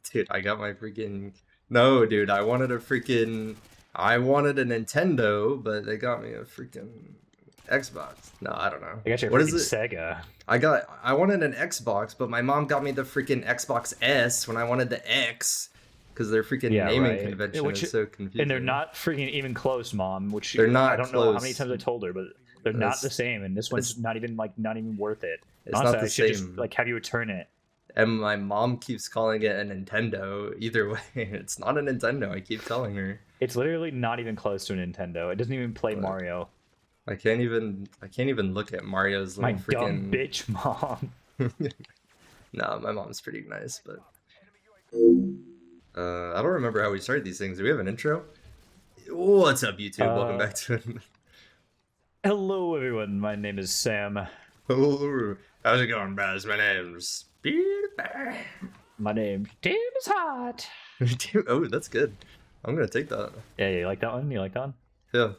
Dude, I got my freaking... No, dude, I wanted a Nintendo, but they got me a freaking Xbox. No, I don't know. I got your What freaking is it? Sega. I wanted an Xbox, but my mom got me the freaking Xbox S when I wanted the X, because their freaking naming convention is so confusing. And they're not freaking even close, Mom. Which they're not. I don't know how many times I told her, but they're not the same. And this one's not even worth it. It's Honestly, not the I should same. just have you return it. And my mom keeps calling it a Nintendo. Either way, it's not a Nintendo. I keep telling her. It's literally not even close to a Nintendo. It doesn't even play Mario. I can't even look at Mario's little freaking... dumb bitch mom. No, my mom's pretty nice, but I don't remember how we started these things. Do we have an intro? What's up, YouTube? Welcome back to it. Hello, everyone. My name is Sam. Hello. How's it going, guys? My name's My name's Tim is hot. Oh, that's good. I'm gonna take that. Yeah, you like that one? You like that one? Yeah.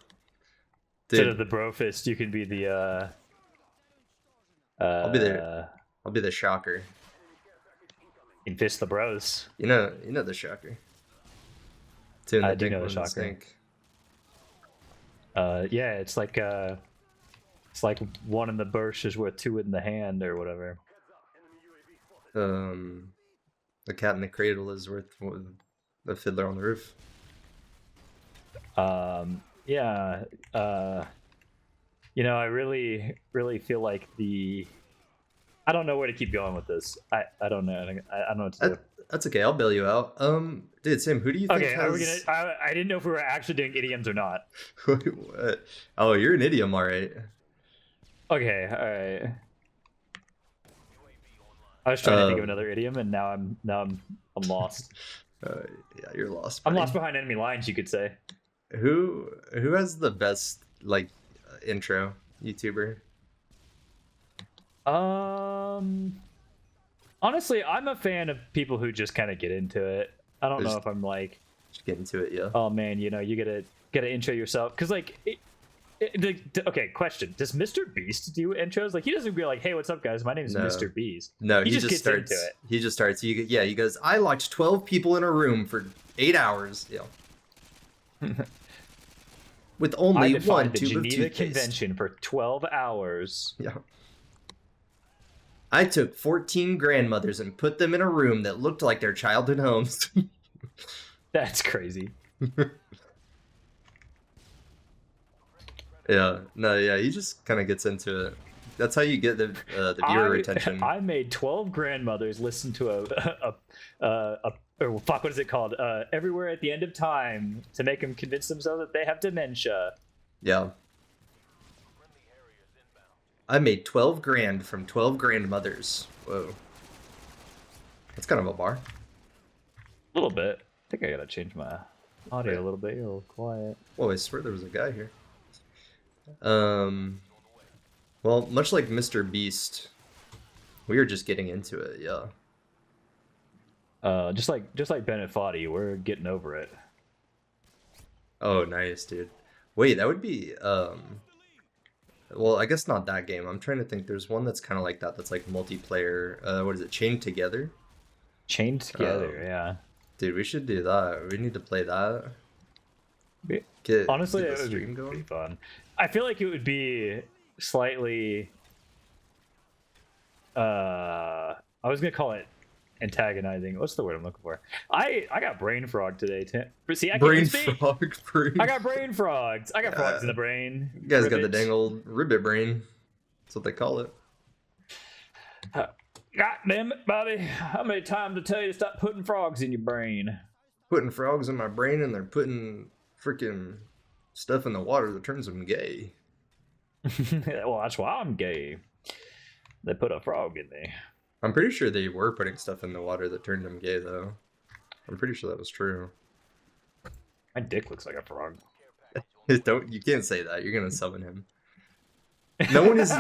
Dude. Instead of the bro fist, you can be the I'll be the shocker. You can fist the bros. You know the shocker. I do know the shocker. Yeah, it's like one in the bush is worth two in the hand or whatever. The cat in the cradle is worth the fiddler on the roof. Yeah. I really feel like I don't know where to keep going with this. I don't know. I don't know what to do. That's okay. I'll bail you out. Dude, Sam, who do you think has... Are we gonna... I didn't know if we were actually doing idioms or not. What? Oh, you're an idiom, all right. Okay, all right. I was trying to think of another idiom, and now I'm lost. Yeah, you're lost. Buddy. I'm lost behind enemy lines, you could say. Who has the best intro YouTuber? Honestly, I'm a fan of people who just kind of get into it. I don't know if I'm just get into it, yeah. Oh man, you gotta intro yourself because okay, question: does Mr. Beast do intros? He doesn't be like, "Hey, what's up, guys? My name is Mr. Beast." No, he just gets starts, into it. He just starts. He goes, "I locked 12 people in a room for 8 hours." Yeah. With only one tube of toothpaste. Geneva Convention for 12 hours. Yeah. I took 14 grandmothers and put them in a room that looked like their childhood homes. That's crazy. Yeah, he just kind of gets into it. That's how you get the viewer retention. I made 12 grandmothers listen to what is it called? Everywhere at the End of Time to make them convince themselves that they have dementia. Yeah. I made 12 grand from 12 grandmothers. Whoa. That's kind of a bar. A little bit. I think I gotta change my audio a little bit. You're a little quiet. Whoa, I swear there was a guy here. Well, much like Mr. Beast, we were just getting into it, yeah. Just like Bennett Foddy, we're getting over it. Oh, nice, dude. Wait, that would be well, I guess not that game. I'm trying to think. There's one that's kind of like that. That's like multiplayer. What is it? Chained Together. Chained Together, yeah. Dude, we should do that. We need to play that. Honestly, it would be pretty fun. I feel like it would be slightly. I was gonna call it antagonizing. What's the word I'm looking for? I got brain frog today. See, I can't speak. I got brain frogs. I got frogs in the brain. You guys got the dang old ribbit brain. That's what they call it. God damn it, Bobby. How many times to tell you to stop putting frogs in your brain? Putting frogs in my brain, and they're putting freaking stuff in the water that turns them gay. Well, that's why I'm gay. They put a frog in there. I'm pretty sure they were putting stuff in the water that turned them gay, though. I'm pretty sure that was true. My dick looks like a frog. You can't say that. You're gonna summon him. No one is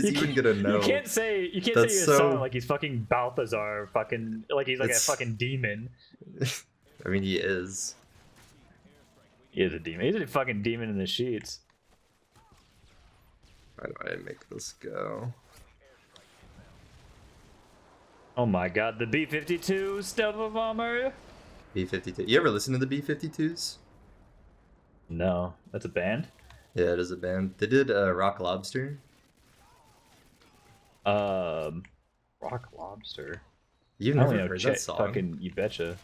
even gonna know. You can't say you're so... like he's fucking Balthazar, fucking like he's like a fucking demon. I mean, he is. He is a demon. He's a fucking demon in the sheets. Why do I make this go? Oh my god, the B-52 stealth bomber. B-52. You ever listen to the B-52s? No, that's a band. Yeah, it is a band. They did Rock Lobster. Um, Rock Lobster. You've I only never know heard that song? fucking You Betcha.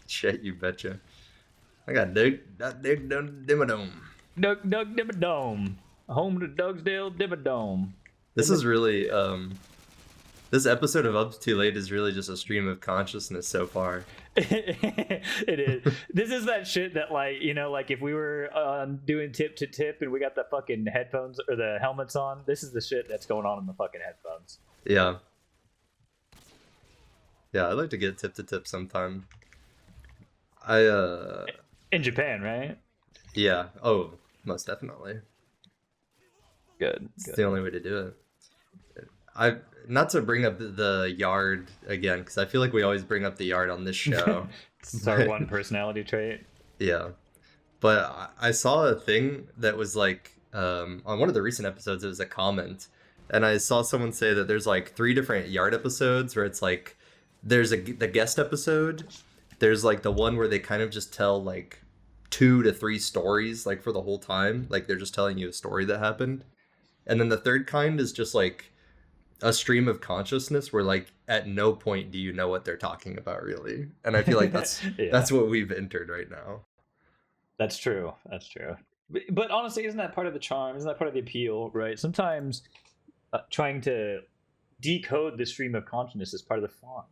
Shit, you betcha. I got Doug Dimmadome. Doug Dimmadome. Home to Dougsdale Dimmadome. This is really this episode of Up Too Late is really just a stream of consciousness so far. It is. This is that shit that, like, you know, like if we were doing tip to tip and we got the fucking headphones or the helmets on, this is the shit that's going on in the fucking headphones. Yeah. Yeah, I'd like to get tip to tip sometime. In Japan, right? Yeah. Oh, most definitely. Good. It's the only way to do it. I not to bring up the yard again, because I feel like we always bring up the yard on this show. It's our one personality trait. Yeah. But I saw a thing that was like on one of the recent episodes, it was a comment. And I saw someone say that there's like 3 different yard episodes where it's like there's the guest episode, there's like the one where they kind of just tell like 2 to 3 stories like for the whole time, like they're just telling you a story that happened. And then the third kind is just like a stream of consciousness where like at no point do you know what they're talking about really. And I feel like that's Yeah. that's what we've entered right now. That's true. But honestly, isn't that part of the charm? Isn't that part of the appeal, right? Sometimes trying to decode the stream of consciousness is part of the fun.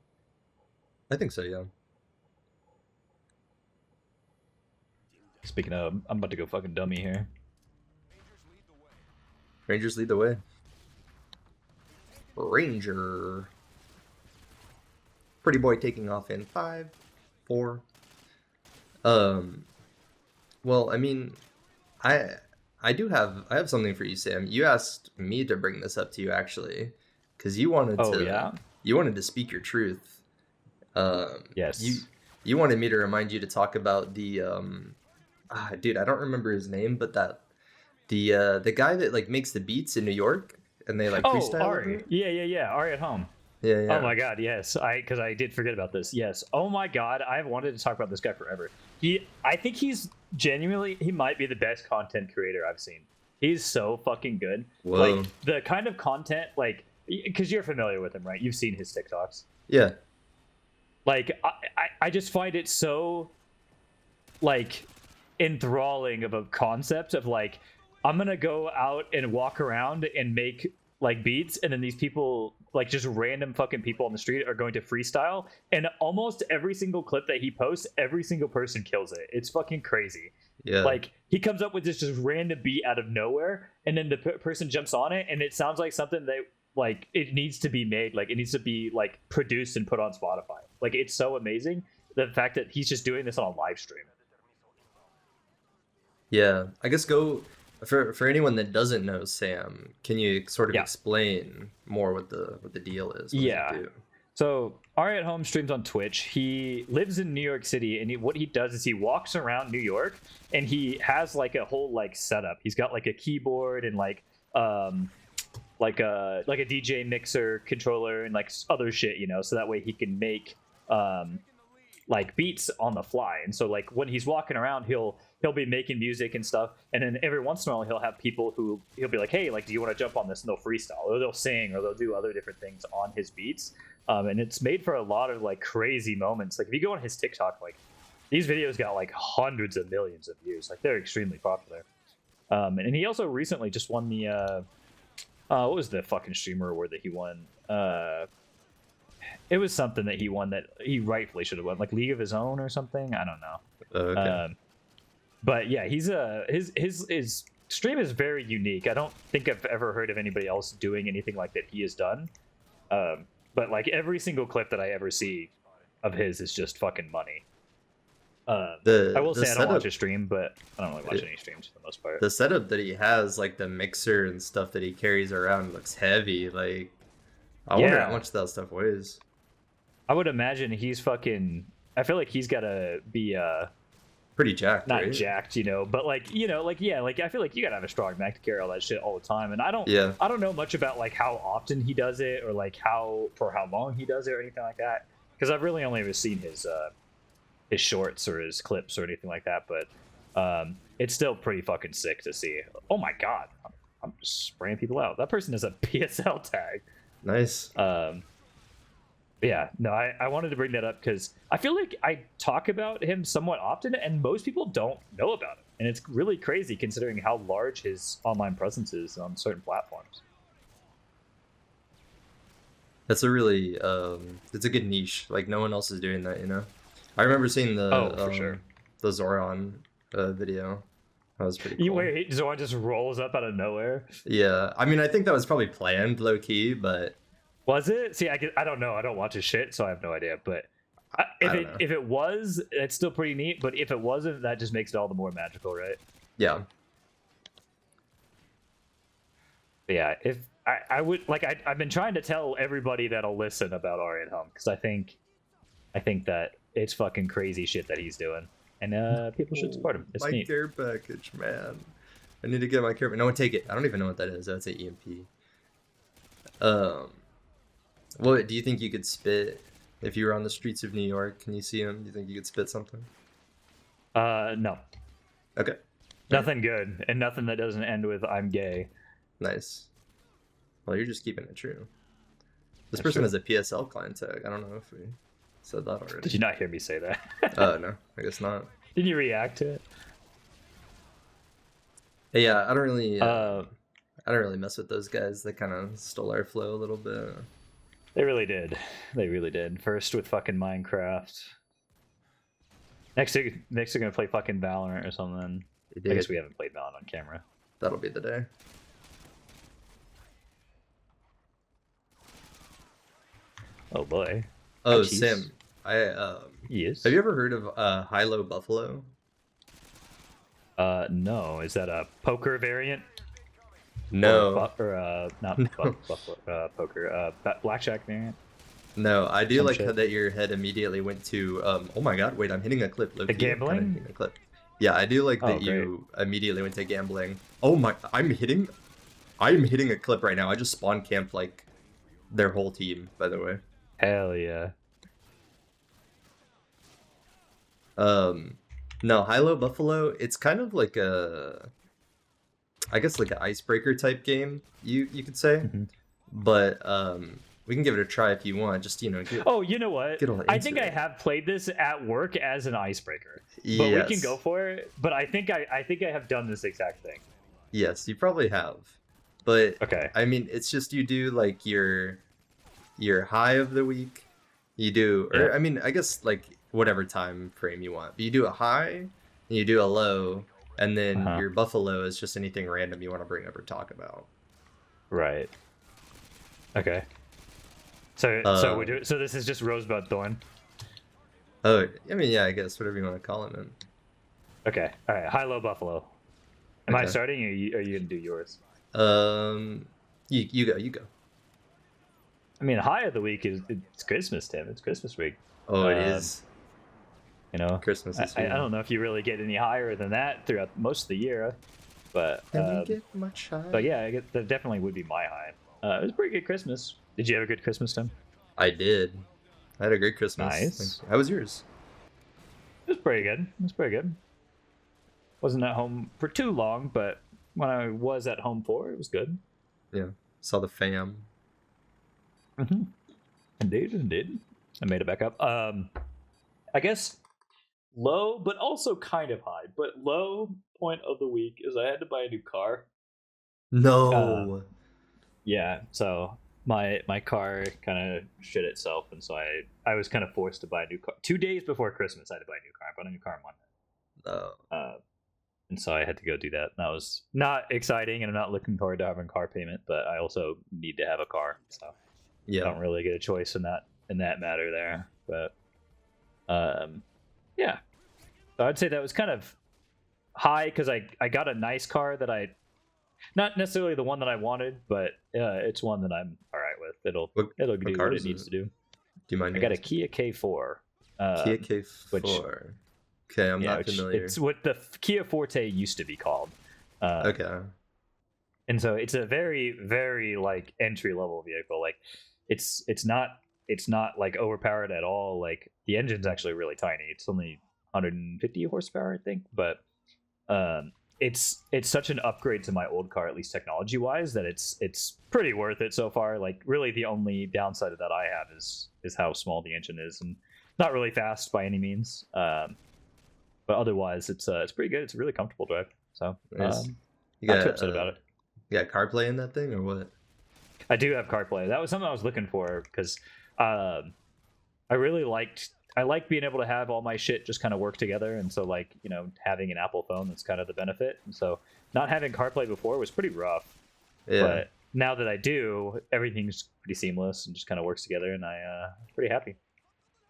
I think so, yeah. Speaking of, I'm about to go fucking dummy here. Rangers lead the way. Ranger. Pretty boy taking off in 5, 4. Well, I mean, I have something for you, Sam. You asked me to bring this up to you actually, because you wanted to speak your truth. Yes. You wanted me to remind you to talk about the dude, I don't remember his name, but the guy that like makes the beats in New York and they like freestyle. Ari. Yeah. Ari at home. Yeah. Oh my god, yes. Because I did forget about this. Yes. Oh my god, I've wanted to talk about this guy forever. I think he's genuinely, he might be the best content creator I've seen. He's so fucking good. Whoa. Like the kind of content, like, because you're familiar with him, right? You've seen his TikToks. Yeah. Like I just find it so like enthralling of a concept of like, I'm gonna go out and walk around and make like beats, and then these people, like just random fucking people on the street, are going to freestyle, and almost every single clip that he posts, every single person kills it. It's fucking crazy. Yeah. Like he comes up with this just random beat out of nowhere, and then the person jumps on it, and it sounds like something that like it needs to be made, like it needs to be like produced and put on Spotify. Like it's so amazing, the fact that he's just doing this on a live stream. Yeah, I guess go for anyone that doesn't know Sam. Can you sort of explain more what the deal is? What does he do? So Ari at Home streams on Twitch. He lives in New York City, and what he does is he walks around New York, and he has like a whole like setup. He's got like a keyboard and like a DJ mixer controller and like other shit, you know, so that way he can make like beats on the fly. And so like when he's walking around, he'll be making music and stuff, and then every once in a while he'll have people who he'll be like, hey, like, do you want to jump on this? And they'll freestyle, or they'll sing, or they'll do other different things on his beats. And it's made for a lot of like crazy moments. Like if you go on his TikTok, like these videos got like hundreds of millions of views. Like they're extremely popular. And he also recently just won the what was the fucking streamer award that he won? It was something that he won that he rightfully should have won, like League of His Own or something. I don't know. Okay. But yeah, he's his stream is very unique. I don't think I've ever heard of anybody else doing anything like that he has done. But like every single clip that I ever see of his is just fucking money. I will say I don't watch a stream, but I don't really watch any streams for the most part. The setup that he has, like the mixer and stuff that he carries around, looks heavy. Like I wonder how much that stuff weighs. I would imagine he's fucking. I feel like he's got to be pretty jacked, not right? jacked, but like like yeah, like I feel like you gotta have a strong back to carry all that shit all the time. And Yeah. I don't know much about like how often he does it or like how long he does it or anything like that, because I've really only ever seen his shorts or his clips or anything like that. But it's still pretty fucking sick to see. Oh my god, I'm spraying people out. That person has a PSL tag. Nice. Yeah, no, I wanted to bring that up because I feel like I talk about him somewhat often, and most people don't know about him. And it's really crazy considering how large his online presence is on certain platforms. That's a really it's a good niche. Like no one else is doing that, you know. I remember seeing For sure. the Zoran video. That was pretty You cool. wait, Zoran just rolls up out of nowhere. Yeah, I mean, I think that was probably planned, low key, but Was it? See, I don't know. I don't watch his shit, so I have no idea. But I don't know. if it was, it's still pretty neat. But if it wasn't, that just makes it all the more magical, right? Yeah, But yeah, if I would like, I've been trying to tell everybody that'll listen about Ari at home, because I think that it's fucking crazy shit that he's doing, and people should support him. It's my neat. care package, man. I need to get my care. No one take it. I don't even know what that is. That's an EMP. What do you think you could spit if you were on the streets of New York? Can you see him? Do you think you could spit something? No, Okay, nothing good, and nothing that doesn't end with "I'm gay." nice. Well, you're just keeping it true. This That's person true. has a PSL client tag. I don't know if we said that already. Did you not hear me say that? No, I guess not. Did you react to it? Hey, yeah, I don't really mess with those guys. They kind of stole our flow a little bit. They really did. They really did. First with fucking Minecraft. Next they're gonna play fucking Valorant or something. I guess we haven't played Valorant on camera. That'll be the day. Oh boy. Oh, Jeez. Sam, Yes. have you ever heard of High-Low Buffalo? No. Is that a poker variant? No, Not poker. Blackjack variant. no, I do Some like shit. that your head immediately went to oh my god, wait, I'm hitting a clip. Low-key, I'm kinda gambling? hitting a clip. Yeah, I do like that Oh, you immediately went to gambling. Oh my, I'm hitting a clip right now. I just spawn camped like their whole team, by the way. Hell yeah. No, High-Low Buffalo, it's kind of like I guess like an icebreaker type game, you could say. Mhm. But we can give it a try if you want. Just Oh, you know what? get all I into think I it. have played this at work as an icebreaker. But Yes. we can go for it. But I think I have done this exact thing. Yes, you probably have. But Okay. I mean, it's just you do like your high of the week. You do, or Yeah. I mean, I guess like whatever time frame you want. But you do a high, and you do a low, and then Uh-huh. your buffalo is just anything random you want to bring up or talk about. Right. Okay. So so this is just Rosebud Thorn. Oh, I mean, yeah, I guess whatever you want to call it, man. Okay. All right. High low buffalo. Am I Okay. starting or are you gonna do yours? You go. I mean, high of the week is it's Christmas, Tim. It's Christmas week. Oh, it Um, is. You know, Christmas is I here. don't know if you really get any higher than that throughout most of the year, but Can we get much higher? but yeah, that definitely would be my high. It was a pretty good Christmas. Did you have a good Christmas, Tim? I did. I had a great Christmas. Nice. Thank you. How was yours? It was pretty good. It was pretty good. Wasn't at home for too long, but when I was at home for, it was good. Yeah. Saw the fam. Mm-hmm. Indeed. I made it back up. I guess low, but also kind of high. But low point of the week is I had to buy a new car. No. Yeah, so my car kind of shit itself, and so I was kind of forced to buy a new car. 2 days before Christmas, I had to buy a new car. I bought a new car on Monday. No. And so I had to go do that. That was not exciting, and I'm not looking forward to having a car payment, but I also need to have a car, so I Yeah. don't really get a choice in that matter there. But yeah, so I'd say that was kind of high because I got a nice car that I not necessarily the one that I wanted, but it's one that I'm all right with. It'll What do car what is it needs it? to do. Do you mind? I got a Kia K4. Kia K4. Okay, I'm Yeah, not familiar. it's what the Kia Forte used to be called. Okay. And so it's a very very like entry level vehicle. Like it's not like overpowered at all. Like the engine's actually really tiny. It's only 150 horsepower, I think, but um it's such an upgrade to my old car, at least technology wise, that it's pretty worth it so far. Like really the only downside of that I have is how small the engine is, and not really fast by any means. But otherwise it's pretty good. It's a really comfortable drive. So Nice. You not too got upset about it. you got CarPlay in that thing or what? I do have CarPlay. That was something I was looking for because um, I really I like being able to have all my shit just kind of work together, and so like having an Apple phone, that's kind of the benefit. And so not having CarPlay before was pretty rough, Yeah. but now that I do, everything's pretty seamless and just kind of works together, and pretty happy.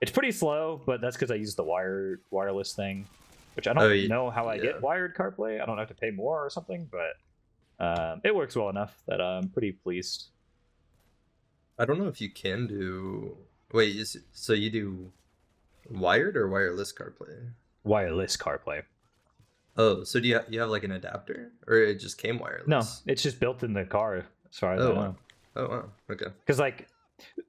It's pretty slow, but that's because I use the wireless thing, which I Oh, don't know how I yeah. get wired CarPlay. I don't have to pay more or something, but it works well enough that I'm pretty pleased. I don't know if you can do. Wait, so you do wired or wireless CarPlay? Wireless CarPlay. Oh, so do you have like an adapter, or it just came No, wireless? it's just built in the car, as far as I Oh wow. know. Oh wow. Okay. Because like,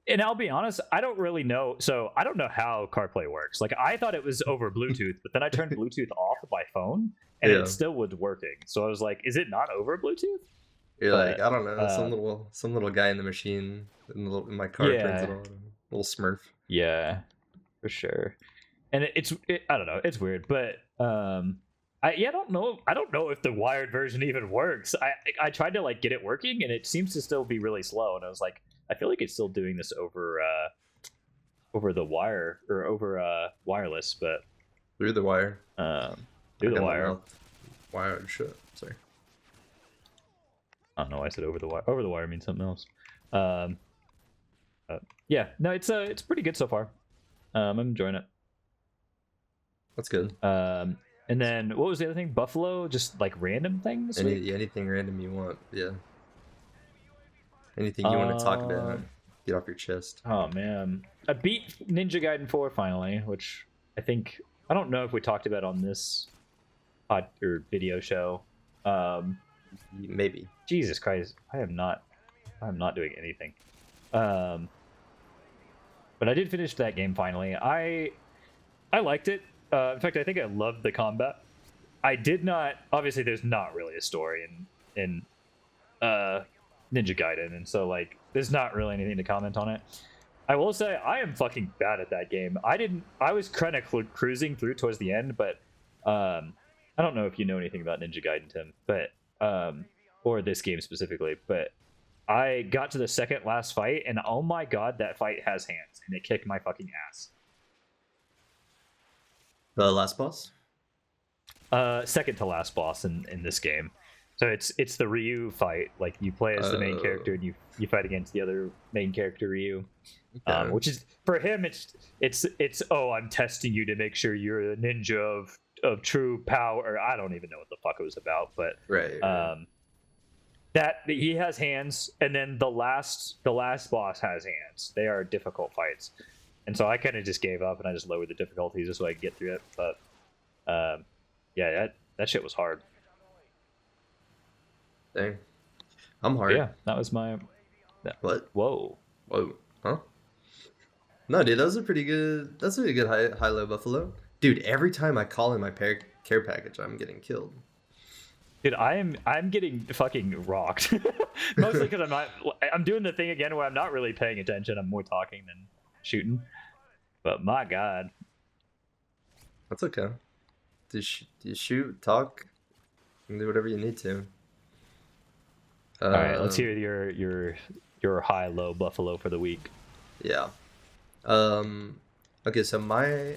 and I'll be honest, I don't really know. So I don't know how CarPlay works. Like I thought it was over Bluetooth, but then I turned Bluetooth off of my phone, and Yeah. it still was working. So I was like, is it not over Bluetooth? You're like, But I don't know, some little guy in the machine in my car turns it yeah, on. Little Smurf. yeah, for sure. And I don't know, it's weird, but I don't know. I don't know if the wired version even works. I tried to like get it working, and it seems to still be really slow. And I was like, I feel like it's still doing this over the wire or over wireless, but Through the wire. through I the got my wire. mouth wired shut. Sorry. I don't know why I said over the wire. Over the wire means something else. Um, yeah, no, it's pretty good so far. I'm enjoying it. That's good. And then what was the other thing? Buffalo, just like random things. Anything random you want. Yeah. Anything you want to talk about. Get off your chest. Oh man, I beat Ninja Gaiden 4 finally, which I don't know if we talked about on this pod or video show. Maybe. Jesus Christ, I am not doing anything. But I did finish that game finally. I liked it. In fact, I think I loved the combat. I did not. Obviously, there's not really a story in Ninja Gaiden, and so like there's not really anything to comment on it. I will say I am fucking bad at that game. I was kind of cruising through towards the end, but I don't know if you know anything about Ninja Gaiden, Tim, but or this game specifically, but I got to the second last fight, and oh my god, that fight has hands, and it kicked my fucking ass. The last boss? Second to last boss in this game. So it's the Ryu fight. Like you play as the main character, and you fight against the other main character, Ryu. Okay. Which is for him, it's oh, I'm testing you to make sure you're a ninja of true power. Or I don't even know what the fuck it was about, but Right. that he has hands, and then the last boss has hands. They are difficult fights, and so I kind of just gave up and I just lowered the difficulty just so I could get through it. But yeah, that shit was hard. Dang. I'm hard. Yeah, that was my. What? Whoa. Whoa. Huh? No, dude, that's a pretty good high-low buffalo. Dude, every time I call in my care package, I'm getting killed. Dude, I'm getting fucking rocked. Mostly because I'm doing the thing again where I'm not really paying attention. I'm more talking than shooting. But my god. That's okay. You shoot, talk, and do whatever you need to. All right, let's hear your high-low buffalo for the week. Yeah. Okay, so my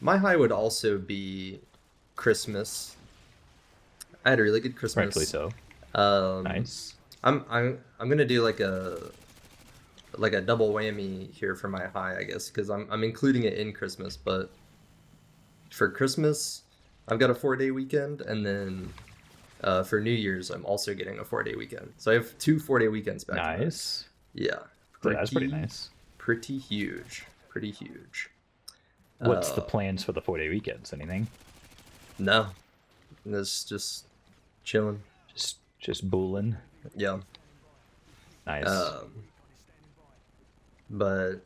high would also be Christmas. I had a really good Christmas. Rightfully so. Nice. I'm gonna do like a double whammy here for my high, I guess, because I'm including it in Christmas. But for Christmas, I've got a 4-day weekend, and then for New Year's, I'm also getting a 4-day weekend. So I have 2 4-day weekends back. Nice. Yeah. That's pretty nice. Pretty huge. What's the Uh, plans for the 4-day weekends? Anything? no, it's just chilling. Just booling. Yeah. Nice. Um, but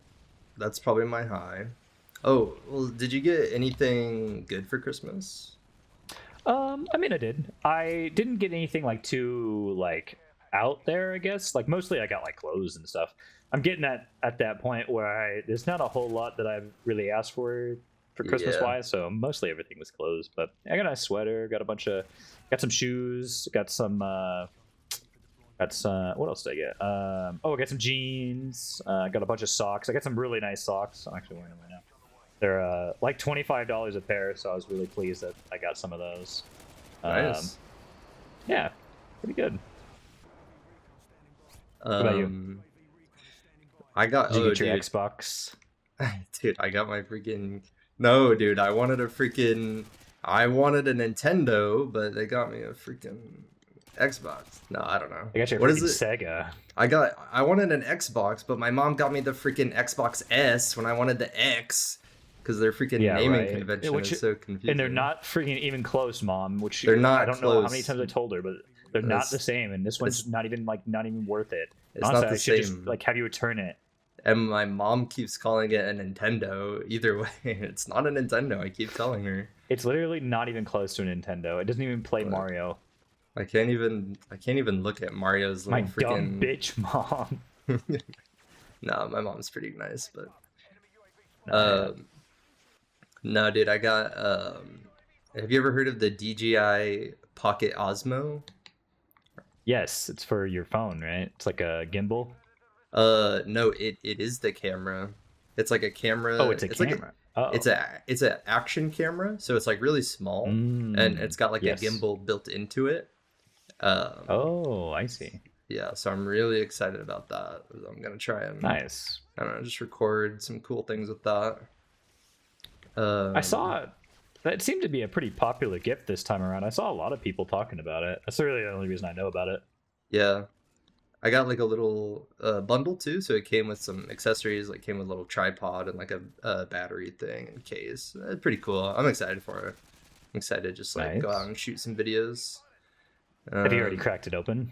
that's probably my high. Oh, well, did you get anything good for Christmas? I mean, I did. I didn't get anything like too like out there. I guess like mostly I got like clothes and stuff. I'm getting at that point where there's not a whole lot that I've really asked for Christmas Yeah, wise. So mostly everything was clothes. But I got a sweater, got some shoes, got some. That's what else did I get? I got some jeans. Got a bunch of socks. I got some really nice socks. I'm actually wearing them right now. They're like $25 a pair, so I was really pleased that I got some of those. Um, nice. yeah, pretty good. What about you? Um, I got, Did you oh, get your dude, Xbox? dude, I got my freaking, no, dude, I wanted a Nintendo, but they got me a freaking Xbox. No, I don't know. I got your What is freaking it? Sega. I wanted an Xbox, but my mom got me the freaking Xbox S when I wanted the X because their freaking Yeah, naming right. convention is so And they're confusing. not freaking even close, Mom. Which They're I not don't know how many close. times I told her, but they're not the It's same. And this one's it's not even worth it. it's not Honestly, the I should just same. like have you return it. And my mom keeps calling it a Nintendo. Either way, it's not a Nintendo. I keep telling her, It's literally not even close to a Nintendo. It doesn't even play but Mario. I can't even look at Mario's My little dumb freaking. bitch mom. No, my mom's pretty nice, but Yeah. um, no, dude, I got Have you ever heard of the DJI Pocket Osmo? Yes, it's for your phone, right? It's like a gimbal. No, it is the camera. It's like a Oh, camera. it's a camera. Oh. It's a action camera, so it's like really small, and it's got like a Yes. gimbal built into it. Um, Oh, I see. yeah, so I'm really excited about that. I'm gonna try and Nice. I don't know, just record some cool things with that. I Um, saw that seemed to be a pretty popular gift this time around. I saw a lot of people talking about it. That's really the only reason I know about it. yeah, I got like a little bundle too, so it came with some accessories. Like came with a little tripod and like a battery thing and case. Pretty cool. I'm excited for it. I'm excited to just like go out Nice. and shoot some videos. Have you already Um, cracked it open?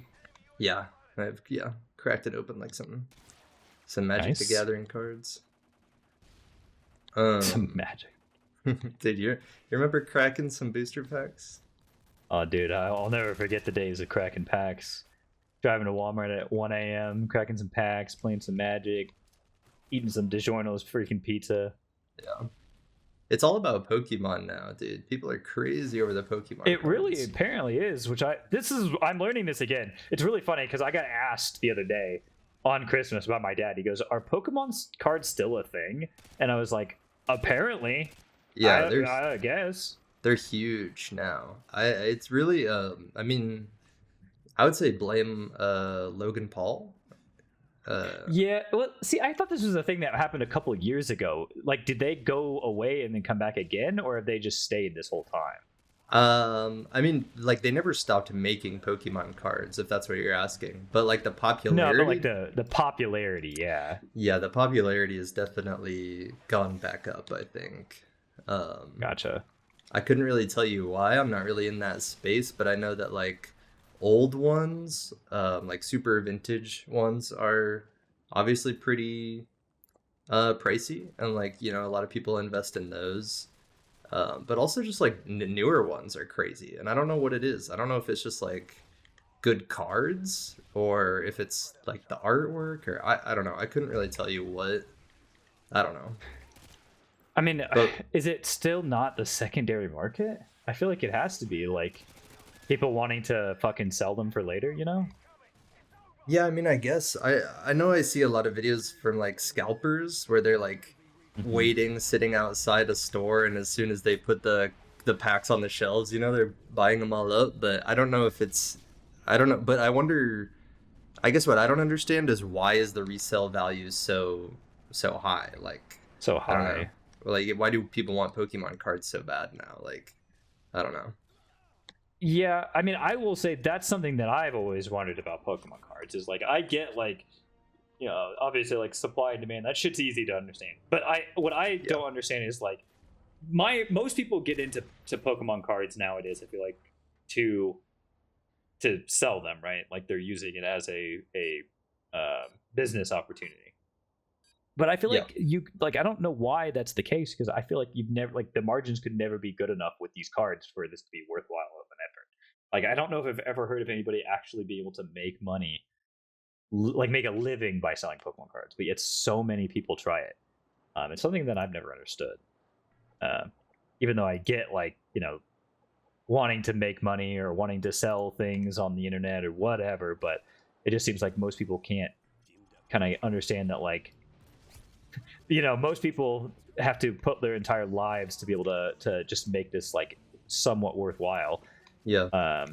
yeah, I've cracked it open like some Magic the Nice. Gathering cards. Some Um, magic. did you remember cracking some booster packs? Oh, dude, I'll never forget the days of cracking packs. Driving to Walmart at 1 a.m., cracking some packs, playing some Magic, eating some DiGiorno's freaking pizza. Yeah, it's all about Pokemon now, dude. People are crazy over the Pokemon It really cards. apparently is, I'm learning this again. It's really funny because I got asked the other day on Christmas about my dad. He goes, "Are Pokemon cards still a thing?" And I was like, "Apparently, Yeah, I guess." they're huge now. It's really I mean I would say blame Logan Paul. Yeah, well, see, I thought this was a thing that happened a couple of years ago. Like, did they go away and then come back again, or have they just stayed this whole time? I mean like they never stopped making Pokemon cards if that's what you're asking. But like the No, but like popularity, the popularity, yeah. yeah, the popularity has definitely gone back up, I think. Gotcha. I couldn't really tell you why. I'm not really in that space, but I know that like old ones, like super vintage ones, are obviously pretty pricey, and like a lot of people invest in those. But also just like newer ones are crazy, and I don't know what it is. I don't know if it's just like good cards or if it's like the artwork or I don't know. I couldn't really tell you what. I don't know. I mean, But is it still not the secondary market? I feel like it has to be, like, people wanting to fucking sell them for later, you know? yeah, I mean, I guess I know I see a lot of videos from like scalpers where they're like Hmm. waiting, sitting outside a store, and as soon as they put the packs on the shelves, they're buying them all up. But I don't know if it's, I don't know, but I wonder. I guess what I don't understand is why is the resale value so high? Like, So I don't know. high. Like, why do people want Pokemon cards so bad now? Like, I don't know. Yeah, I mean, I will say that's something that I've always wondered about Pokemon cards is like I get like you know, obviously like supply and demand, that shit's easy to understand. But what I Yeah. don't understand is like most people get into Pokemon cards nowadays, I feel like, to sell them, right? Like they're using it as a business opportunity. But I feel Yeah. like I don't know why that's the case, because I feel like you've never, like, the margins could never be good enough with these cards for this to be worthwhile of an effort. Like I don't know if I've ever heard of anybody actually be able to make money, like make a living by selling Pokemon cards, but yet so many people try it. It's something that I've never understood. Even though I get, like, you know, wanting to make money or wanting to sell things on the internet or whatever, but it just seems like most people can't kind of understand that, like, you know, most people have to put their entire lives to be able to just make this like somewhat worthwhile. Yeah.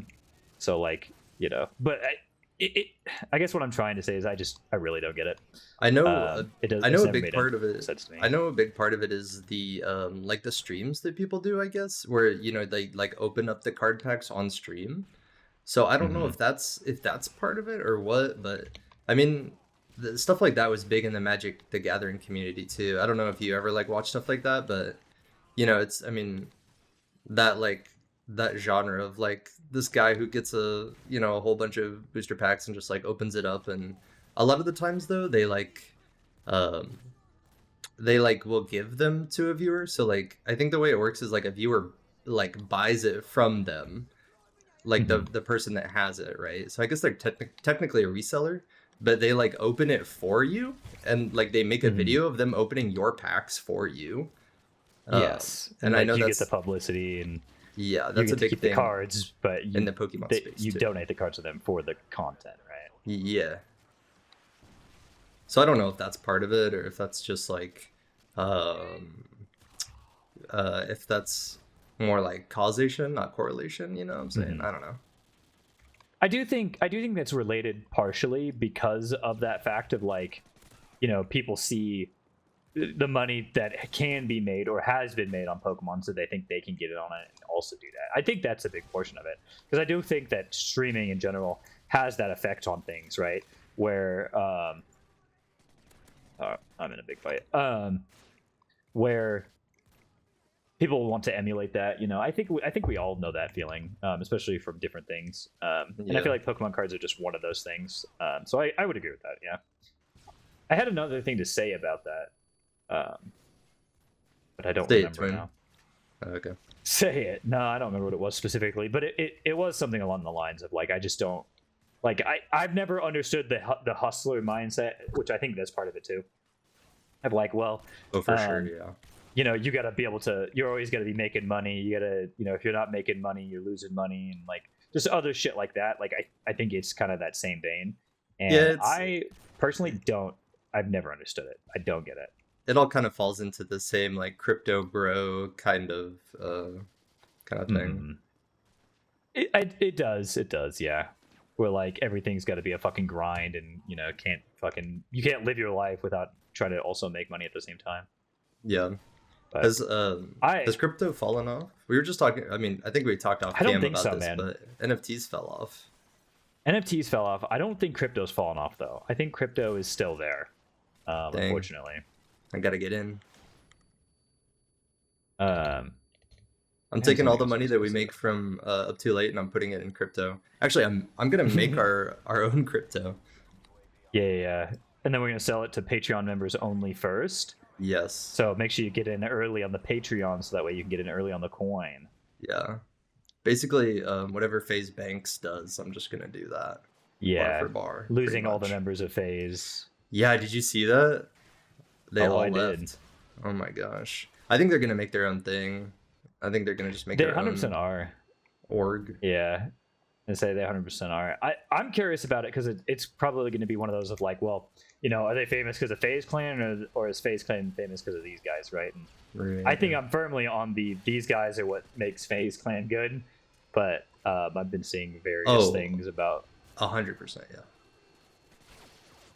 So like, you know, but I guess what I'm trying to say is I really don't get it. I know. It does. I It's know a never big made part of it. sense to me. I know a big part of it is the like the streams that people do. I guess where you know they like open up the card packs on stream. So I don't know Mhm. if that's part of it or what. But I mean, the stuff like that was big in the Magic the Gathering community too. I don't know if you ever like watch stuff like that, but you know, it's I mean that like that genre of like this guy who gets a you know a whole bunch of booster packs and just like opens it up and a lot of the times though um they like will give them to a viewer, so like I think the way it works is like a viewer like buys it from them, like Mhm. the person that has it, right? So I guess they're technically a reseller, but they like open it for you and like they make a Mhm. video of them opening your packs for you. Yes, and And I like know you get the that's publicity, and yeah, you that's a get to big keep the thing cards, but in the Pokemon space you too. donate the cards to them for the content, right? Yeah. So I don't know if that's part of it or if that's just like um if that's more like causation, not correlation, you know what I'm saying? Mhm. I don't know. I do think that's related partially because of that fact of, like, you know, people see the money that can be made or has been made on Pokemon, so they think they can get it on it and also do that. I think that's a big portion of it, because I do think that streaming in general has that effect on things, right? Where I'm in a big fight. Where people want to emulate that, you know. I think we all know that feeling, especially from different things. And I Yeah. feel like Pokemon cards are just one of those things. So I would agree with that. Yeah. I had another thing to say about that, but I don't Stay it, remember twin. now. Okay. Say it. No, I don't remember what it was specifically, but it was something along the lines of, like, I just don't, like, I've never understood the hustler mindset, which I think that's part of it too. Of like, well, Oh, for sure, um, yeah. you know, you got to be able to, you're always going to be making money. You got to, you know, if you're not making money, you're losing money, and like just other shit like that. Like, I think it's kind of that same vein. Yeah, And it's I personally don't, I've never understood it. I don't get it. it all kind of falls into the same like crypto bro kind of thing. Mm-hmm. It does, yeah. Where like everything's got to be a fucking grind, and you know, you can't live your life without trying to also make money at the same time. Yeah. But Has crypto fallen off? We were just talking. I mean, I think we talked off I don't cam think about so, this, man. but NFTs fell off. NFTs fell off. I don't think crypto's fallen off though. I think crypto is still there. Dang, Unfortunately. I gotta get in. Um, I'm I had taking all something the else I money was that gonna we say. make from up too late, and I'm putting it in crypto. Actually, I'm gonna make our own crypto. Yeah. And then we're gonna sell it to Patreon members only first. Yes. So make sure you get in early on the Patreon, so that way you can get in early on the coin. Yeah. Basically, whatever Phase Banks does, I'm just gonna do that, bar Yeah, for bar, pretty losing all the much. members of Phase. Yeah. Did you see that? They Oh, all I did. left. Oh my gosh. I think they're gonna make their own thing. I think they're gonna just make They their 100% own are. org. Yeah, and say they 100% are. I'm curious about it, because it's probably going to be one of those of like, well, you know, are they famous because of FaZe Clan, or is FaZe Clan famous because of these guys, right? And Right. I think I'm firmly on these guys are what makes FaZe Clan good, but I've been seeing various things about 100%.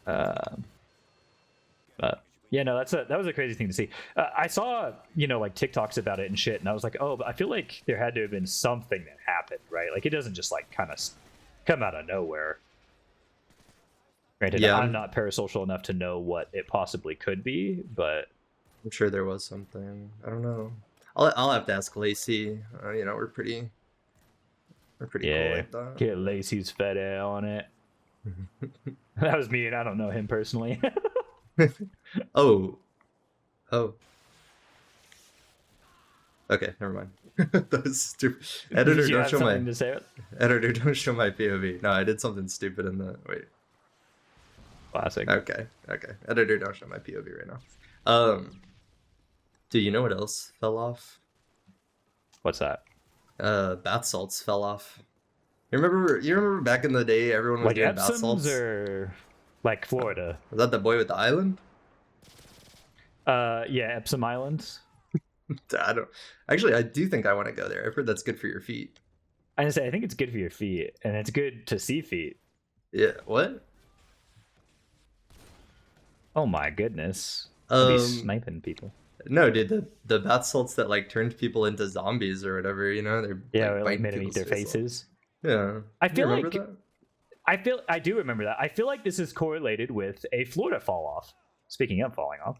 Yeah. but yeah, no, that was a crazy thing to see. I saw, you know, like TikToks about it and shit, and I was like, oh, but I feel like there had to have been something that happened, right? Like, it doesn't just like kind of come out of nowhere, Granted, Yeah, I'm not parasocial enough to know what it possibly could be, but I'm sure there was something. I don't know. I'll have to ask Lacey. You know, we're pretty cool yeah, like that. get Lacey's fed on it. That was me, and I don't know him personally. Oh, oh. Okay, never mind. That was stupid. Did Editor, you don't have show my something to say? editor, don't show my POV. No, I did something stupid in the wait. Classic. Okay, okay. Editor, don't show my POV right now. Do you know what else fell off? What's that? Bath salts fell off. You remember back in the day everyone was Like doing bath Epsom's salts? or like Florida? Was that the boy with the island? Yeah, Epsom Island. I don't actually I do think I want to go there. I've heard that's good for your feet. I say I think it's good for your feet, and it's good to see feet. Yeah, what? Oh my goodness! I'll be Um sniping people. no, dude, the bath salts that like turned people into zombies or whatever, you know, they're Yeah, like or, like biting made them eat people's their face off. faces. Yeah. I You feel remember like that? I do remember that. I feel like this is correlated with a Florida fall off. Speaking of falling off,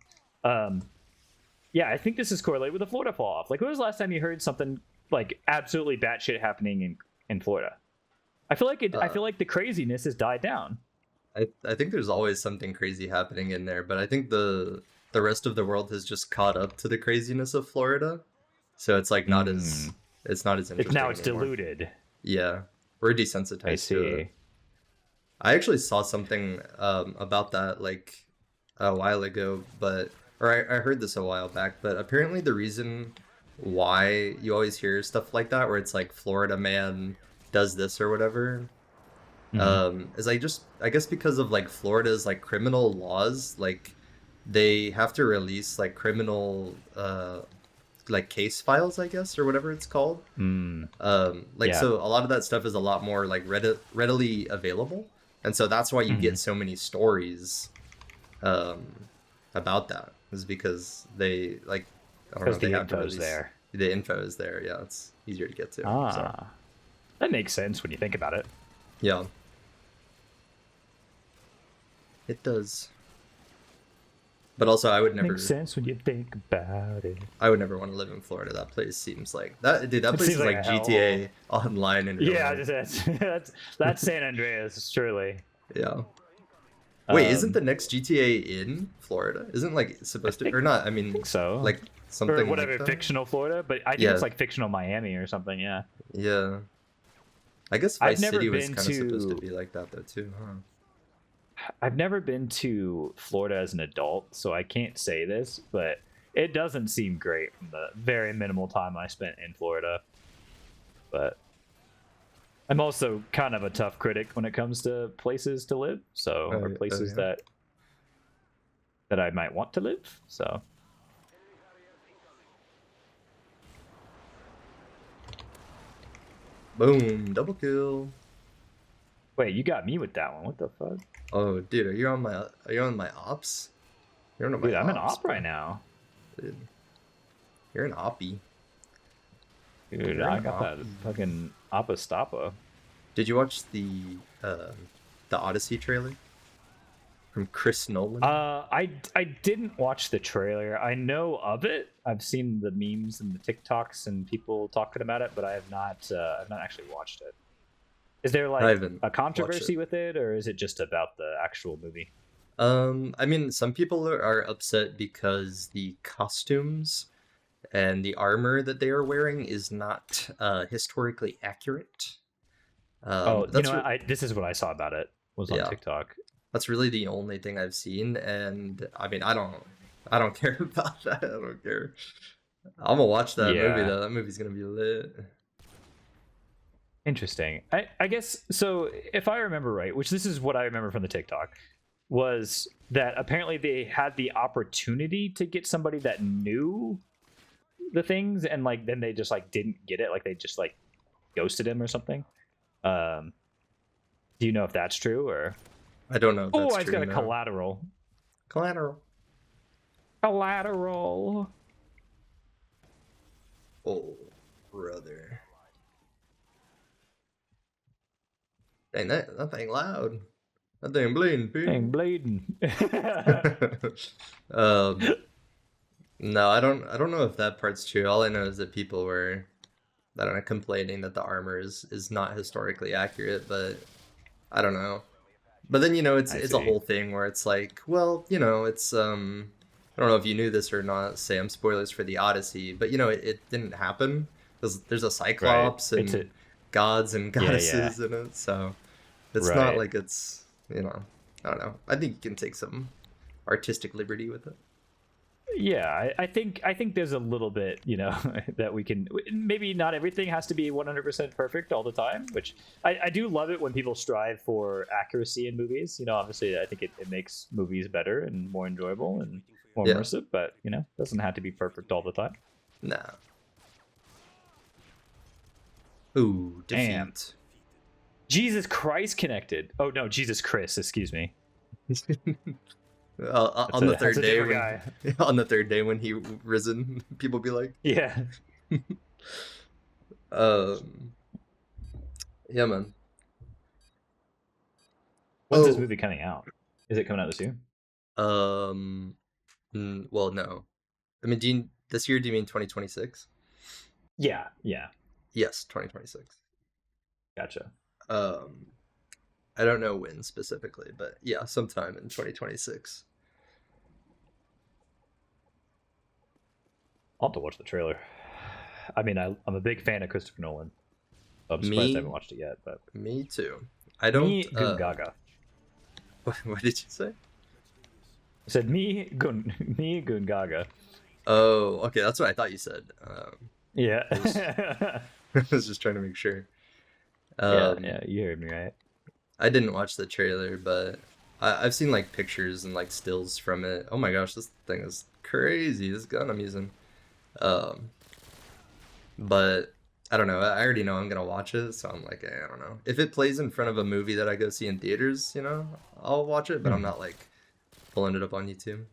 yeah, I think this is correlated with a Florida fall off. Like, when was the last time you heard something like absolutely batshit happening in Florida? I feel like I feel like the craziness has died down. I think there's always something crazy happening in there, but I think the rest of the world has just caught up to the craziness of Florida. So it's like not as it's not as It's now interesting it's anymore. diluted. Yeah. We're I desensitized to it. see. I actually saw something about that like a while ago, but or I heard this a while back, but apparently the reason why you always hear stuff like that where it's like Florida man does this or whatever Mhm. is I guess because of like Florida's like criminal laws, like they have to release like criminal like case files, I guess, or whatever it's called. Mm. Like Yeah. so a lot of that stuff is a lot more like readily available, and so that's why you Mhm. get so many stories um about that, is because they like I don't know, Because they the have to info's release there. the info is there. Yeah, it's easier to get to. So Ah, that makes sense when you think about it. yeah, it does. But also, Makes sense when you think about it. I would never want to live in Florida. That place seems like that, dude. That It place seems is like like a GTA online in real Yeah, life. that's San Andreas, surely. Yeah. Wait, isn't Um, the next GTA in Florida? Isn't like I supposed to, or not? I think mean, so. like Or something like whatever, that. fictional Florida, but I think Yeah, it's like fictional Miami or something. Yeah, yeah. I guess I've Vice never City was been kind of supposed to to be like that though too, huh? I've never been to Florida as an adult, so I can't say this, but it doesn't seem great from the very minimal time I spent in Florida. But I'm also kind of a tough critic when it comes to places to live, so or Oh places yeah. that I might want to live. So Boom, double kill. wait, you got me with that one. What the fuck? Oh, dude, are you on my ops? You're on my Dude, I'm an ops, op right bro. now. Dude, you're an oppie. Dude, You're I an got that oppie. fucking Apostapa. Did you watch the Odyssey trailer from Chris Nolan? I didn't watch the trailer. I know of it. I've seen the memes and the TikToks and people talking about it, but I have not. I've not actually watched it. Is there I like haven't a watched controversy it. with it, or is it just about the actual movie? I mean, some people are upset because the costumes and the armor that they are wearing is not historically accurate. Oh, you know That's what? This is what I saw about it. Was on yeah, TikTok. that's really the only thing I've seen, and I mean, I don't care about that. I don't care. I'm gonna watch that movie Yeah, though. That movie's gonna be lit. interesting. I guess so. If I remember right, which this is what I remember from the TikTok, was that apparently they had the opportunity to get somebody that knew the things, and like then they just like didn't get it. Like they just like ghosted him or something. Um, do you know if that's true or? I don't know if Oh, that's I just true. got a No. collateral. Collateral. Collateral. Oh, brother. Dang, that thing loud. That thing bleeding, Dang, Pete. blading. um, no, I don't know if that part's true. All I know is that people were, I don't know, complaining that the armor is not historically accurate, but I don't know. But then, I it's a see. whole thing where it's like, well, it's I don't know if you knew this or not, Sam, spoilers for the Odyssey, but it didn't happen because there's a Right. Cyclops It's a and gods and yeah, yeah. goddesses in it, so it's not Right. like I don't know. I think you can take some artistic liberty with it. Yeah, I think there's a little bit, that we can maybe not everything has to be 100% perfect all the time, which I do love it when people strive for accuracy in movies. Obviously I think it makes movies better and more enjoyable and more Yeah. immersive, but it doesn't have to be perfect all the time. Nah. Ooh, Damn. defeat. Jesus Christ connected. Oh no, Jesus Chris, excuse me. On the That's third a day different when guy. on the third day when he risen, people be like, Yeah. um, yeah, man. When's this Oh, movie coming out? Is it coming out this year? um, well, no. I mean, this year, do you mean 2026? Yeah, yeah. Yes, 2026. Gotcha. Um, I don't know when specifically, but yeah, sometime in 2026. I'll have to watch the trailer. I mean, I'm a big fan of Christopher Nolan. So I'm surprised I haven't Me, watched it yet. But me too. I don't. me Gungaga. What did you say? I said me Gungaga. Oh, okay, that's what I thought you said. Yeah. I was, I was just trying to make sure. Yeah, Um, yeah. You heard me right. I didn't watch the trailer, but I've seen like pictures and like stills from it. Oh my gosh, this thing is crazy. This gun I'm using. Um, but I don't know. I already know I'm gonna watch it, so I'm like, I don't know. If it plays in front of a movie that I go see in theaters, I'll watch it. But I'm Hmm. not like pulling it up on YouTube.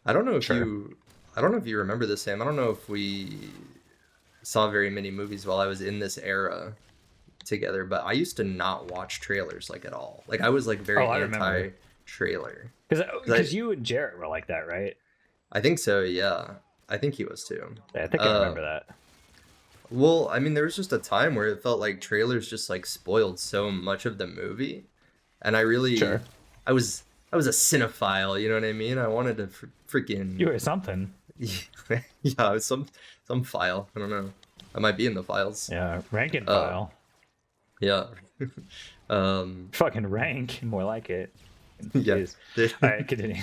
I don't know if Sure. you, I don't know if you remember this, Sam. I don't know if we saw very many movies while I was in this era together, but I used to not watch trailers like at all. Like I was like Oh, very I anti remember. trailer. Because you and Jarrett were like that, right? I think so, yeah. I think he was too. Yeah, I think I Uh, remember that. well, I mean, there was just a time where it felt like trailers just like spoiled so much of the movie, and Sure. I was, I was a cinephile. You know what I mean? I wanted to freaking, You were something. yeah, I was some file. I don't know. I might be in the files. Yeah, rank and Uh, file. yeah. um, Fucking rank, more like it. yeah. Jeez. They, All right, continue.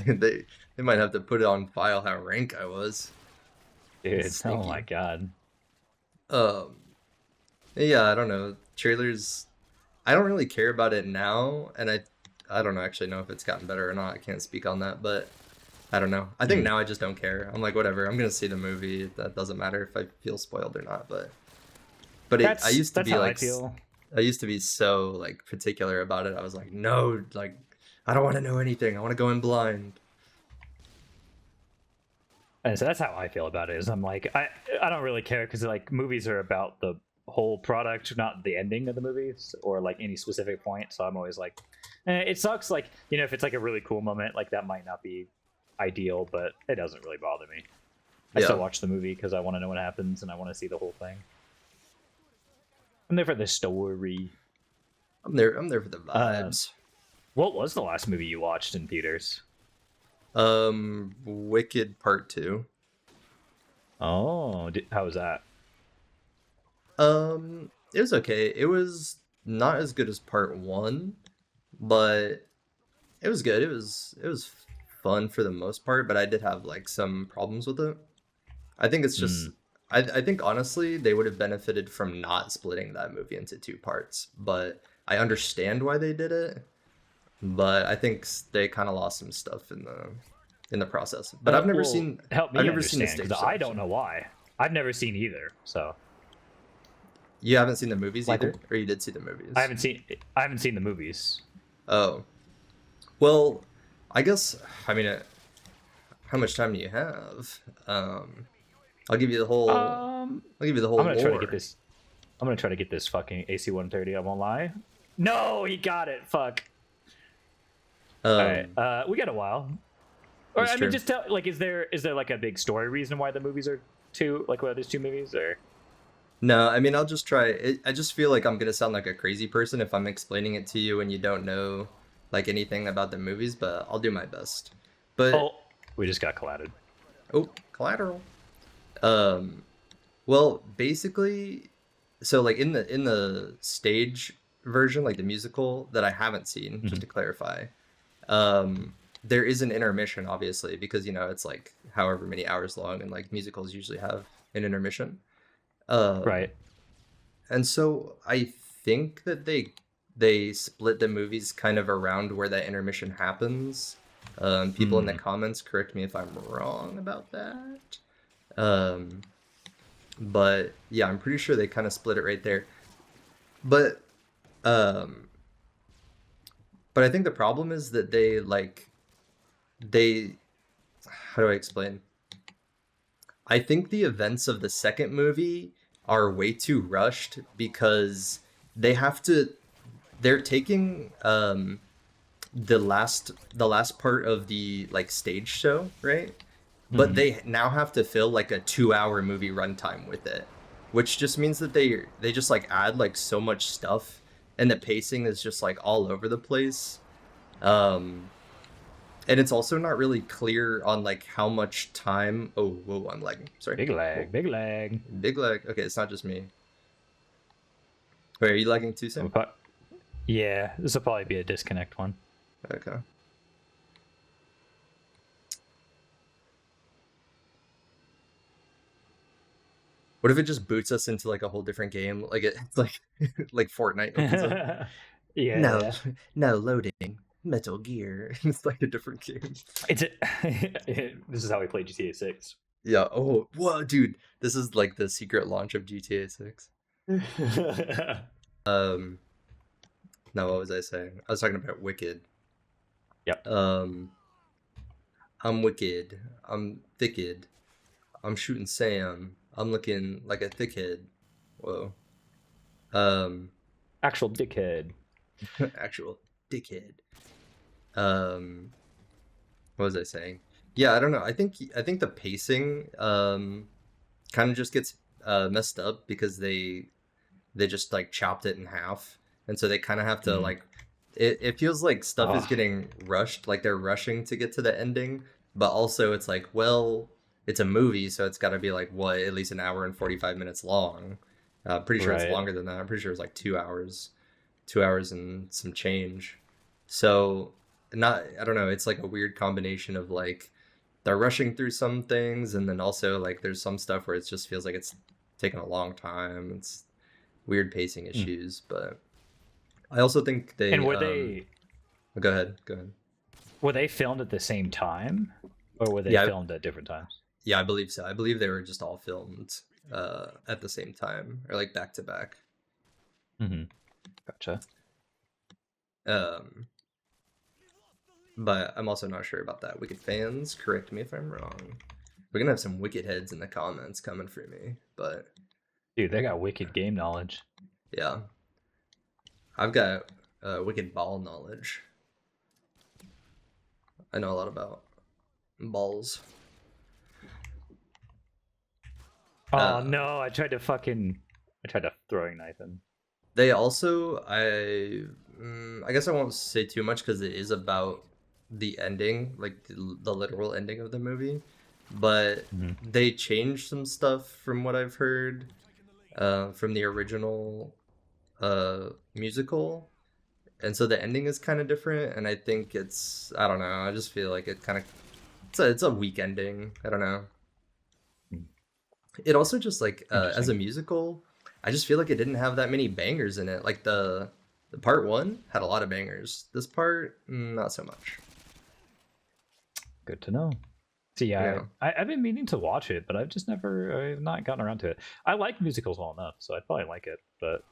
they might have to put it on file how rank I was. Dude, oh my Sneaky. god. Um, yeah, I don't know. Trailers, I don't really care about it now, and I don't actually know if it's gotten better or not. I can't speak on that, but I don't know. I think Hmm. now I just don't care. I'm like, whatever. I'm gonna see the movie. That doesn't matter if I feel spoiled or not. But I That's used to that's be how I like, feel. I used to be so like particular about it. I was like, no, like I don't want to know anything. I want to go in blind. And so that's how I feel about it. Is I'm like I don't really care because like movies are about the whole product, not the ending of the movies or like any specific point. So I'm always like, it sucks. Like if it's like a really cool moment, like that might not be ideal, but it doesn't really bother me. I still Yeah, watch the movie because I want to know what happens and I want to see the whole thing. I'm there for the story. I'm there. I'm there for the Uh, vibes. what was the last movie you watched in theaters? Wicked Part Two. Oh, how was that? It was okay. It was not as good as part one, but it was good. It was fun for the most part, but I did have like some problems with it. I think it's just Mm. I think honestly they would have benefited from not splitting that movie into two parts, but I understand why they did it, but I think they kind of lost some stuff in the process. But Well, help I've me never seen the understand stage because I don't selection. know why. I've never seen either, so You haven't seen the movies like either, or you did see the I movies? haven't seen I haven't seen the movies. Oh, well, I guess I mean, how much time do you have? I'll give you the whole. Um, I'll give you the I'm whole gonna try to get lore. this. I'm gonna try to get this fucking AC 130. I won't lie. No, he got it. Fuck. All right. Um, We got a while. Or that's I mean, true. just tell. Like, is there like a big story reason why the movies are two? Like, why there's two movies? Or No, I mean, I'll just try. I just feel like I'm gonna sound like a crazy person if I'm explaining it to you and you don't know like anything about the movies, but I'll do my best. But oh, we just got collided. oh, collateral. Um, well, basically, so like in the stage version, like the musical that I haven't seen, just to Mhm. clarify, um, there is an intermission, obviously, because you know it's like however many hours long, and like musicals usually have an intermission. Um, Right. and so I think that they split the movies kind of around where that intermission happens. People in the Mm. comments correct me if I'm wrong about that. Um, but yeah, I'm pretty sure they kind of split it right there. But um, but I think the problem is that they how do I explain? I think the events of the second movie are way too rushed because they have to they're taking the last part of the like stage show, right? But Mm. they now have to fill like a 2 hour movie runtime with it, which just means that they just like add like so much stuff, and the pacing is just like all over the place. Um, and it's also not really clear on like how much time. Oh, whoa, I'm lagging. Sorry. Big Whoa, lag. Big lag. big lag. Okay, it's not just me. Wait, are you lagging too, Sam? Yeah, this will probably be a disconnect one. Okay. What if it just boots us into like a whole different game? Like it's like like Fortnite opens up. Yeah, Now, yeah. now loading Metal Gear. It's like a different game. It's this is how we play GTA 6. Yeah. Oh, whoa, dude. This is like the secret launch of GTA 6. Um, no, what was I saying? I was talking about Wicked. Yep. Um, I'm Wicked. I'm Thicked. I'm shooting Sam. I'm looking like a thickhead. Whoa. Um, Actual dickhead. actual dickhead. Um, what was I saying? Yeah, I don't know. I think the pacing kind of just gets messed up because they just like chopped it in half, and so they kind of have to Mm. like it feels like stuff is Oh, getting rushed, like they're rushing to get to the ending, but also it's like, well, it's a movie, so it's got to be like what, at least an hour and 45 minutes long. Pretty sure it's right. longer than that. I'm pretty sure it's like 2 hours, 2 hours and some change. So not, I don't know, it's like a weird combination of like they're rushing through some things, and then also like there's some stuff where it just feels like it's taking a long time. It's weird pacing Mm. issues, but I also think And they go ahead, go ahead. were they filmed at the same time, or were they Yeah, filmed at different times? yeah, I believe so. I believe they were just all filmed at the same time, or like back to back. Mm-hmm. Gotcha. Um but I'm also not sure about that. Wicked fans, correct me if I'm wrong. We're gonna have some wicked heads in the comments coming for me, but Dude, they got wicked game knowledge. yeah, I've got wicked ball knowledge. I know a lot about balls. Oh Uh, no! I tried to throwing knife him. they also, I guess I won't say too much because it is about the ending, like the literal ending of the movie. But Mhm. they changed some stuff from what I've heard from the original musical, and so the ending is kind of different. And I think I don't know. I just feel like it's a weak ending. I don't know. Mm. It also just like as a Interesting. musical, I just feel like it didn't have that many bangers in it. Like the part one had a lot of bangers. This part, not so much. Good to know. See, Yeah. I've been meaning to watch it, but I've not gotten around to it. I like musicals well enough, so I'd probably like it. But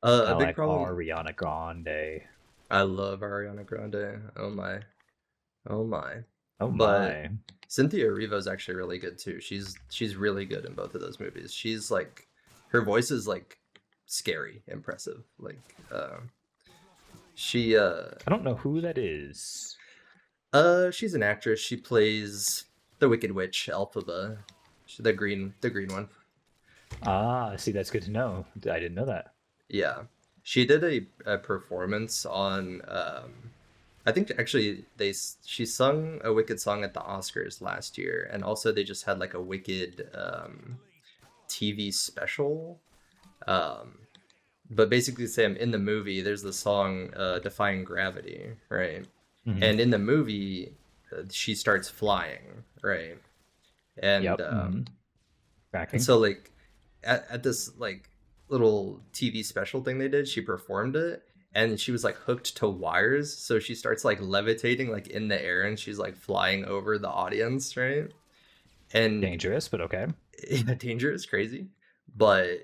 A I big like problem. Ariana Grande. I love Ariana Grande. Oh my, oh my. Oh But my. Cynthia Erivo is actually really good too. She's really good in both of those movies. She's like, her voice is like scary, impressive. Like, She I don't know who that is. she's an actress. She plays the Wicked Witch, Elphaba, the green one. Ah, see, that's good to know. I didn't know that. Yeah, she did a performance on. I think actually she sung a Wicked song at the Oscars last year, and also they just had like a Wicked TV special. Um, but basically, Sam, in the movie, there's the song "Defying Gravity," right? Hmm. And in the movie, she starts flying, right? And Yep. Hmm. and Tracking. so like at this like little TV special thing they did, she performed it and she was like hooked to wires, so she starts like levitating like in the air and she's like flying over the audience, right? And Dangerous, but okay. yeah, dangerous, crazy, but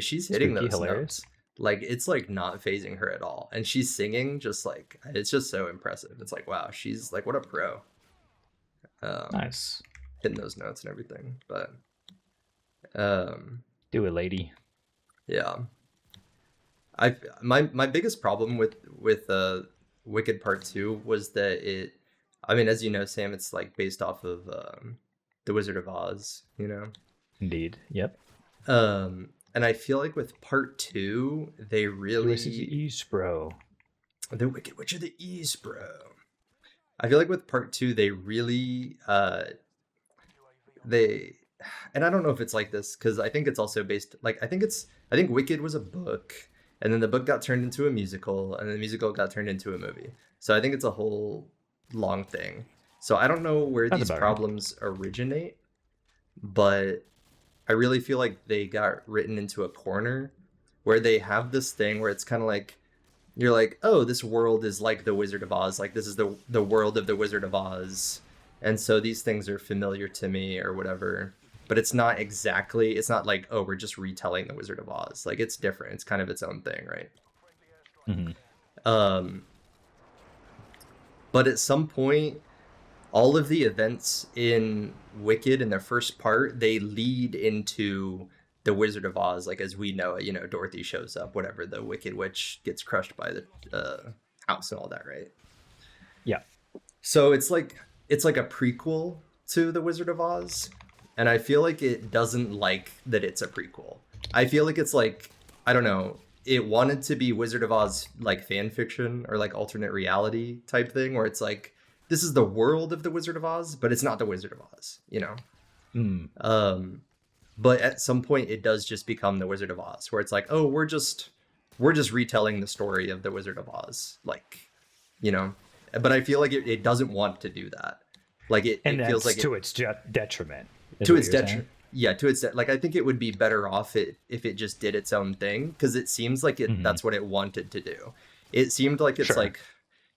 she's hitting Spooky, those hilarious. notes. Like it's like not phasing her at all, and she's singing just like it's just so impressive. It's like wow, she's like what a pro, um, Nice. hitting those notes and everything. But um, Do it, lady. yeah, I my biggest problem with Wicked Part Two was that it. I mean, as you know, Sam, it's like based off of the Wizard of Oz, you know. Indeed. Yep. And I feel like with Part Two, they USCG really East, bro. the Wicked Witch of the East, bro. I feel like with Part Two, they really they and I don't know if it's like this because I think it's also based like I think Wicked was a book and then the book got turned into a musical and then the musical got turned into a movie. So I think it's a whole long thing. So I don't know where That's these about right. problems originate, but I really feel like they got written into a corner where they have this thing where it's kind of like you're like, oh, this world is like the Wizard of Oz, like this is the world of the Wizard of Oz, and so these things are familiar to me or whatever. But it's not exactly. It's not like oh, we're just retelling the Wizard of Oz. Like it's different. It's kind of its own thing, right? Hmm. Um, but at some point, all of the events in Wicked in the first part, they lead into the Wizard of Oz, like as we know it. You know, Dorothy shows up, whatever. The Wicked Witch gets crushed by the house and all that, right? Yeah. So it's like a prequel to the Wizard of Oz, and I feel like it doesn't like that it's a prequel. I feel like it's like I don't know. It wanted to be Wizard of Oz like fan fiction or like alternate reality type thing, where it's like this is the world of the Wizard of Oz, but it's not the Wizard of Oz, you know. Mm. Um, but at some point, it does just become the Wizard of Oz, where it's like, oh, we're just retelling the story of the Wizard of Oz, like, you know. But I feel like it doesn't want to do that. Like And it feels that's like to its detriment, is to what its you're saying. detriment. Yeah, to its like I think it would be better off if it just did its own thing because it seems like it Hmm. that's what it wanted to do. It seemed like Sure.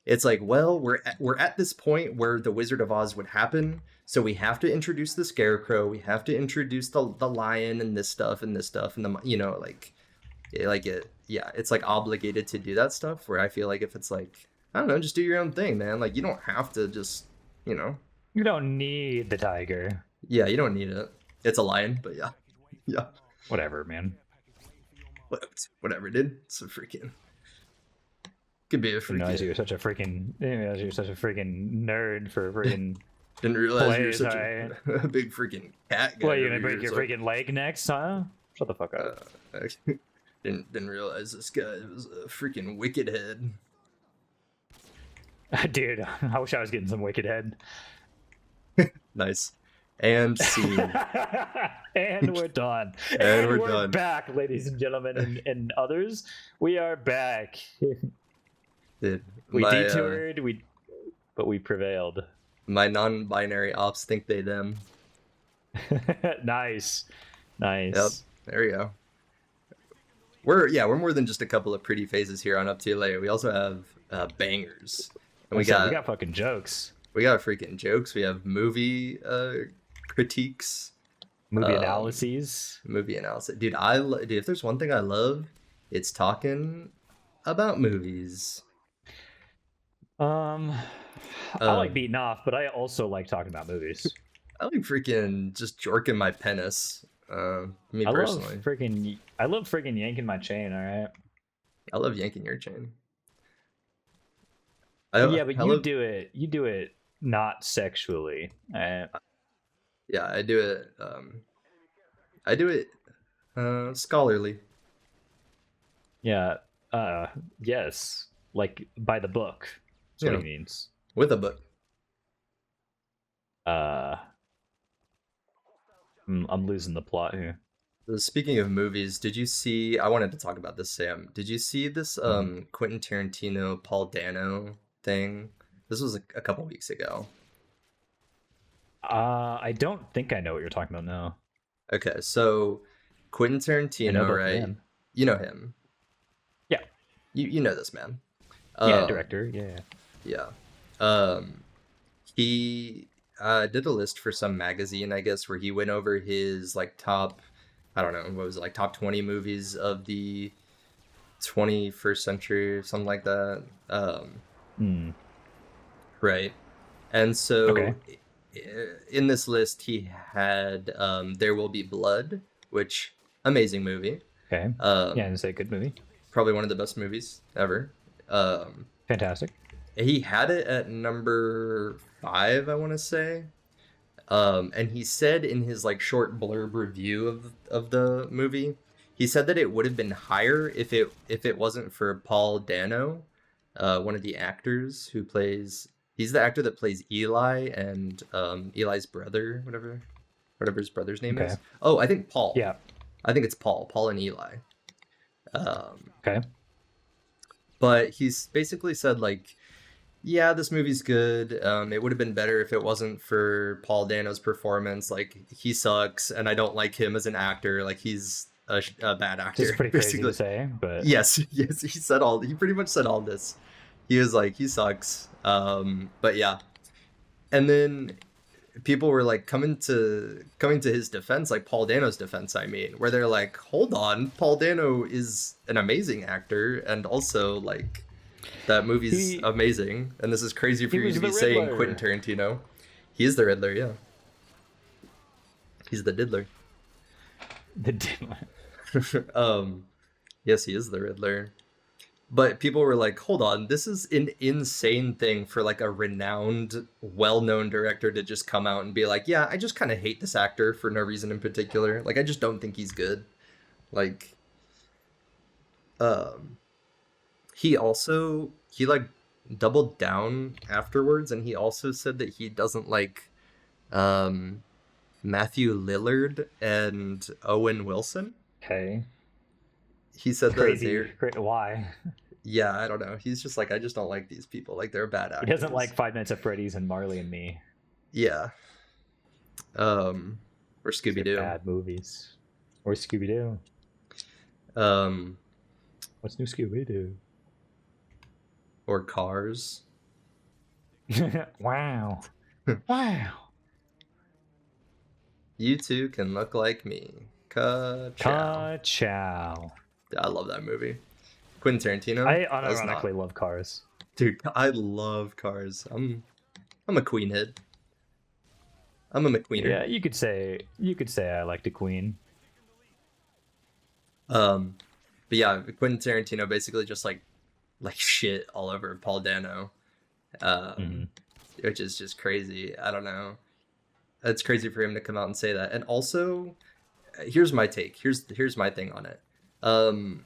it's like well we're at this point where the Wizard of Oz would happen, so we have to introduce the Scarecrow, we have to introduce the lion and this stuff and the you know like it yeah it's like obligated to do that stuff. Where I feel like if it's like I don't know, just do your own thing, man. Like you don't have to just you know You don't need the tiger. yeah you don't need it. It's a lion, but yeah yeah. Whatever, man. Whatever, dude. It's a freaking could be a Didn't realize freaking. you were such a freaking. Didn't realize you were such a freaking nerd for freaking Didn't realize you were plays. such Alright. a big freaking cat guy What, you over gonna break here. your So, freaking leg next, huh? Shut the fuck up. didn't realize this guy was a freaking wicked head. Dude, I wish I was getting some wicked head. Nice. And scene. And we're done. And we're done. Back, ladies and gentlemen, and others. We are back. Dude, We detoured, but we prevailed. my non-binary ops think they them. Nice. Yep. There you go. We're more than just a couple of pretty faces here on Up to Late. We also have bangers. And we got fucking jokes. we got freaking jokes. We have movie critiques, Movie analyses. movie analysis. Dude, dude, if there's one thing I love, it's talking about movies. I like beating off, but I also like talking about movies. I like freaking just jorking my penis. Me personally, I love freaking yanking my chain. All right. I love yanking your chain. Yeah, but I love. you do it not sexually. Yeah, I do it. I do it scholarly. Yeah. Uh, yes. Like by the book. That's You what he know, means. with a book. Uh, I'm losing the plot here. Speaking of movies, did you see? I wanted to talk about this, Sam. Did you see this Mhm. Quentin Tarantino Paul Dano thing? This was a couple weeks ago. I don't think I know what you're talking about now. Okay, so Quentin I know Tarantino, about the right? man. You know him. Yeah. You know this man. Yeah, Um, director. Yeah. yeah. Um, he did a list for some magazine, I guess, where he went over his like top, I don't know, what was it, like top 20 movies of the 21st century, or something like that. Hmm. Right. And so Okay. in this list, he had There Will Be Blood, which amazing movie. Okay. Yeah, Um, and say good movie. Probably one of the best movies ever. Um, Fantastic. he had it at number 5, I want to say. And he said in his like short blurb review of the movie, he said that it would have been higher if it wasn't for Paul Dano, one of the actors who plays. He's the actor that plays Eli and Eli's brother, whatever his brother's name Okay. is. Oh, I think Paul. Yeah. I think it's Paul and Eli. Um, Okay. but he's basically said like, yeah, this movie's good. It would have been better if it wasn't for Paul Dano's performance. Like, he sucks, and I don't like him as an actor. Like, he's a bad This is actor, pretty crazy to basically. say, but Yes, yes, he pretty much said all this. He was like, he sucks. But yeah. And then people were like coming to his defense, like Paul Dano's defense, I mean, where they're like, hold on, Paul Dano is an amazing actor, and also like that movie's he amazing, and this is crazy for he you to was be the saying Quentin Riddler. Tarantino. He is the Riddler, yeah. He's the Diddler. The demon. um, yes, he is the Riddler. But people were like, hold on, this is an insane thing for like a renowned, well-known director to just come out and be like, yeah, I just kind of hate this actor for no reason in particular. Like, I just don't think he's good. Like, um, he like doubled down afterwards, and he also said that he doesn't like um Matthew Lillard and Owen Wilson. Okay. He said that Crazy. they're, Why? yeah, I don't know. He's just like, I just don't like these people. Like, they're bad He doesn't actors. like 5 Minutes at Freddy's and Marley and Me. Yeah. Um, or These Scooby are Doo. bad movies. Or Scooby Doo. Um, What's new Scooby Doo? or Cars. Wow. Wow. You too can look like me. Ka-chow. Ka-chow. I love that movie. Quentin Tarantino I does not. unironically love Cars. Dude, I love Cars. I'm a Queen head. I'm a McQueener. Yeah, you could say I like the Queen. Um, but yeah, Quentin Tarantino basically just like shit all over Paul Dano, Mm-hmm. which is just crazy. I don't know. It's crazy for him to come out and say that. And also, here's my take. Here's my thing on it. Um,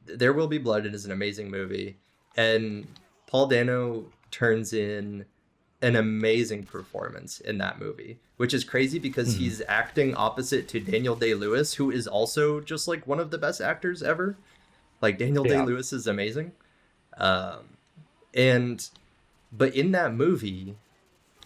There Will Be Blood is an amazing movie, and Paul Dano turns in an amazing performance in that movie, which is crazy because Mm-hmm. he's acting opposite to Daniel Day-Lewis, who is also just like one of the best actors ever. Like, Daniel Yeah. Day-Lewis is amazing. Um, and but in that movie,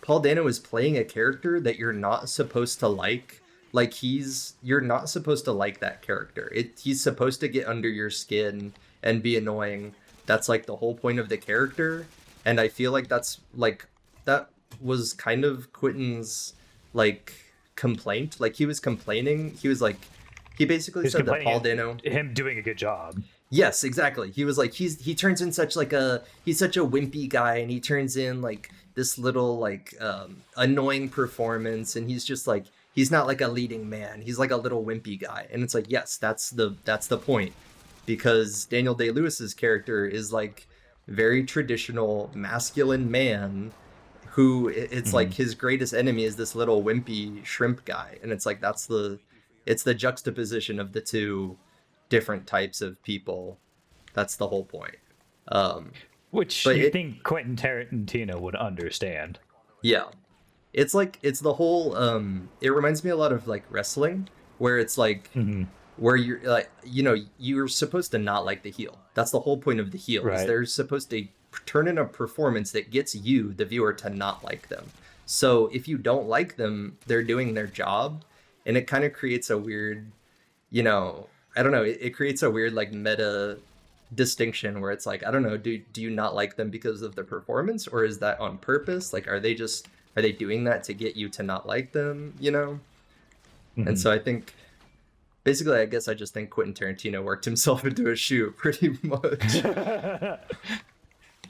Paul Dano is playing a character that you're not supposed to like. Like, you're not supposed to like that character. He's supposed to get under your skin and be annoying. That's like the whole point of the character. And I feel like that was kind of Quentin's like complaint. Like, he was complaining. He basically He's said that Paul complaining Dano. him doing a good job. Yes, exactly. He was like, he turns in such like he's such a wimpy guy, and he turns in like this little like annoying performance, and he's just like, he's not like a leading man. He's like a little wimpy guy. And it's like, yes, that's the point. Because Daniel Day-Lewis's character is like very traditional masculine man who it's Hmm. like his greatest enemy is this little wimpy shrimp guy, and it's like it's the juxtaposition of the two different types of people. That's the whole point. Um, Which but you it think Quentin Tarantino would understand. yeah, it's like it's the whole it reminds me a lot of like wrestling where it's like Hmm. where you're like you're supposed to not like the heel. That's the whole point of the heel is Right. they're supposed to turn in a performance that gets you the viewer to not like them. So if you don't like them, they're doing their job, and it kind of creates a weird, I don't know, it creates a weird like meta distinction where it's like I don't know, do you not like them because of the performance, or is that on purpose? Like are they doing that to get you to not like them? And Hmm. so I think basically, I guess I just think Quentin Tarantino worked himself into a shoe pretty much.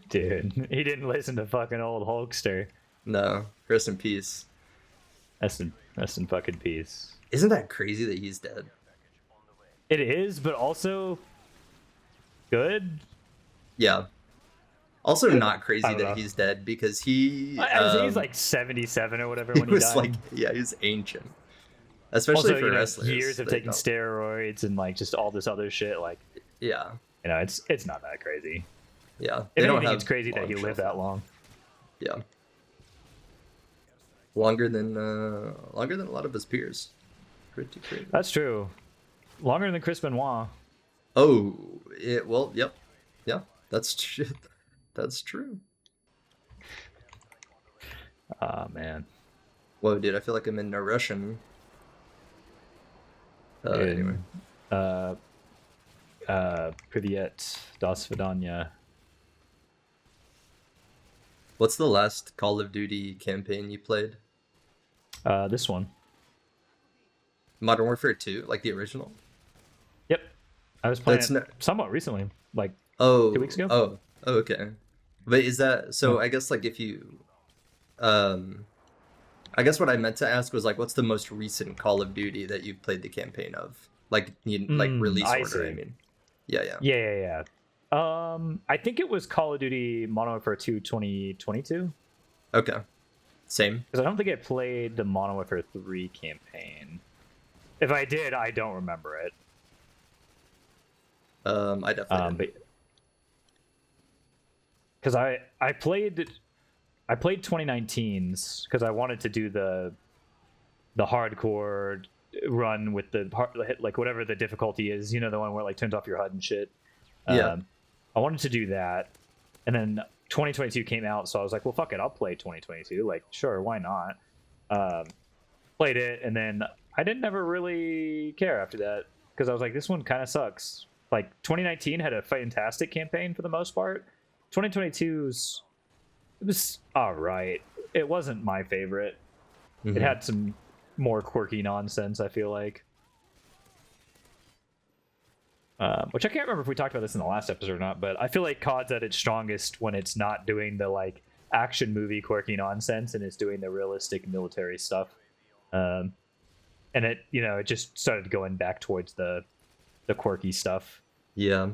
Dude, he didn't listen to fucking old Hulkster. No, rest in peace. Rest in fucking peace. Isn't that crazy that he's dead? It is, but also good. Yeah. Also, not I crazy don't that know. he's dead because he I think he's like 77 or whatever he when he was died. like yeah he was ancient, especially Also, for years wrestlers. of They taking don't. steroids and like just all this other shit. Like, Yeah, it's not that crazy. yeah. If They don't anything, it's have crazy that long he lived shelf that life. long. Yeah, longer than a lot of his peers. Pretty crazy. That's true. Longer than Chris Benoit. Oh, it well, yep, yeah. That's true. That's true. Ah, man. Whoa, dude, I feel like I'm in a Russian. Anyway, In uh Privyet, Das Vidanya. what's the last Call of Duty campaign you played? This one. Modern Warfare 2, like the original? Yep. I was playing That's it no. somewhat recently, like 2 weeks Oh, ago. okay. But is that Yeah. so? I guess like if you, um, I guess what I meant to ask was like, what's the most recent Call of Duty that you've played the campaign of? Like release I order. I see. mean, yeah, yeah. Yeah. I think it was Call of Duty Modern Warfare 2 2022. Okay, same. Because I don't think I played the Modern Warfare 3 campaign. If I did, I don't remember it. I definitely didn't. But because I played 2019's because I wanted to do the hardcore run with the like whatever the difficulty is, the one where it like turns off your HUD and shit. Yeah, Um, I wanted to do that, and then 2022 came out, so I was like, well, fuck it, I'll play 2022. Like, sure, why not? Um, Played it, and then I didn't ever really care after that because I was like, this one kind of sucks. Like 2019 had a fantastic campaign for the most part. 2022's it was all right. It wasn't my favorite. It hmm had some more quirky nonsense, I feel like. Which I can't remember if we talked about this in the last episode or not, but I feel like COD's at its strongest when it's not doing the like action movie quirky nonsense and it's doing the realistic military stuff. Um, and it just started going back towards the quirky stuff. yeah,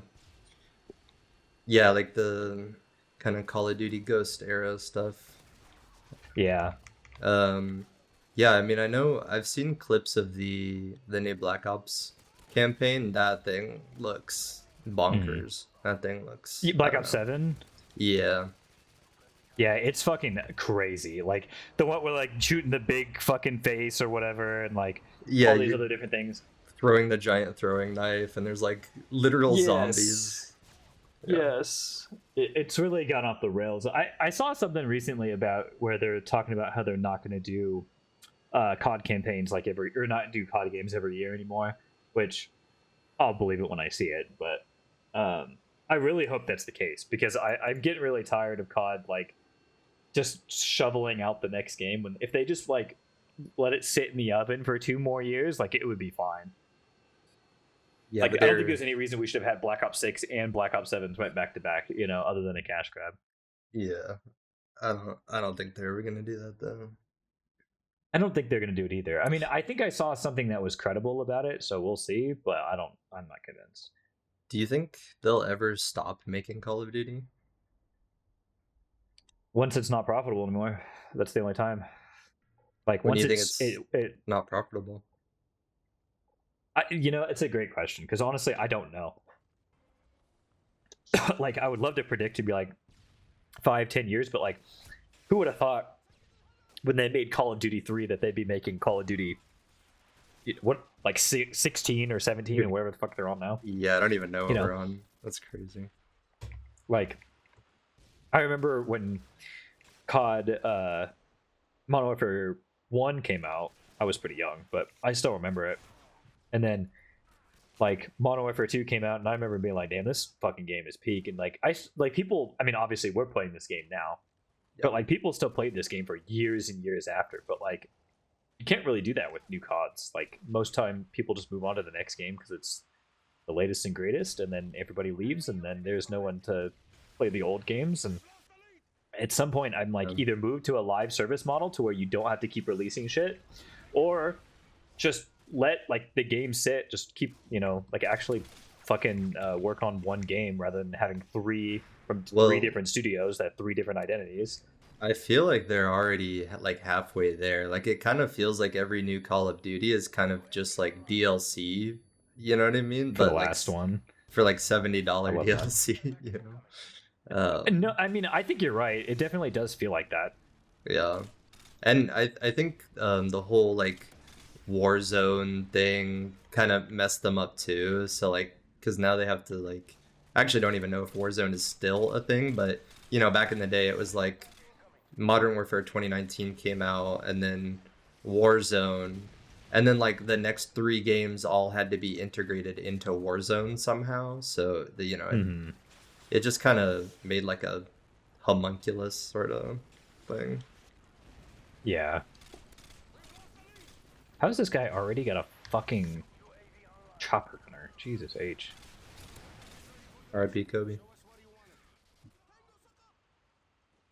yeah. Like the kind of Call of Duty Ghost era stuff. Yeah. Um, yeah, I mean, I know I've seen clips of the new Black Ops campaign. That thing looks Mm. bonkers. That thing looks, I Black don't Ops know. 7. Yeah, Yeah, it's fucking crazy. Like the one where like shooting the big fucking face or whatever, and like yeah, all these you're other different things. throwing the giant throwing knife, and there's like literal Yes. zombies. Yeah, Yes. It's really gone off the rails. I saw something recently about where they're talking about how they're not going to do COD campaigns like or not do COD games every year anymore, which I'll believe it when I see it. But I really hope that's the case because I'm getting really tired of COD like just shoveling out the next game. When if they just like let it sit in the oven for 2 more years, like it would be fine. yeah, Like but I don't think they're there's any reason we should have had Black Ops 6 and Black Ops 7 went back to back, other than a cash grab. yeah. I don't think they're ever gonna do that though. I don't think they're going to do it either. I mean, I think I saw something that was credible about it, so we'll see, but I'm not convinced. Do you think they'll ever stop making Call of Duty? Once it's not profitable anymore, that's the only time. Like When do once you think it's it's not profitable? it's a great question because honestly, I don't know. Like I would love to predict to be like 5-10 years, but like who would have thought when they made Call of Duty 3 that they'd be making Call of Duty what like 16 or 17 or whatever the fuck they're on now. Yeah, I don't even know You what know, we're on. That's crazy. like I remember when COD Modern Warfare 1 came out. I was pretty young, but I still remember it. And then like Modern Warfare 2 came out, and I remember being like, "Damn, this fucking game is peak." And like people. I mean, obviously we're playing this game now, Yeah. but like people still played this game for years and years after. But like you can't really do that with new CODs. Like most time, people just move on to the next game because it's the latest and greatest, and then everybody leaves, and then there's no one to play the old games. And at some point, I'm like, either move to a live service model to where you don't have to keep releasing shit, or just let like the game sit. Just keep like actually fucking work on one game rather than having three from three Well, different studios that have three different identities. I feel like they're already like halfway there. Like it kind of feels like every new Call of Duty is kind of just like DLC. You know what I mean? For the But like last one, for like I $70 love that. DLC. You know? No, I mean, I think you're right. It definitely does feel like that. Yeah, and I think the whole like Warzone thing kind of messed them up too. So like, because now they have to like, I actually don't even know if Warzone is still a thing, but back in the day it was like Modern Warfare 2019 came out, and then Warzone, and then like the next three games all had to be integrated into Warzone somehow. So Mm-hmm. it just kind of made like a homunculus sort of thing. Yeah. How's this guy already got a fucking chopper gunner? Jesus H. R.I.P. Kobe.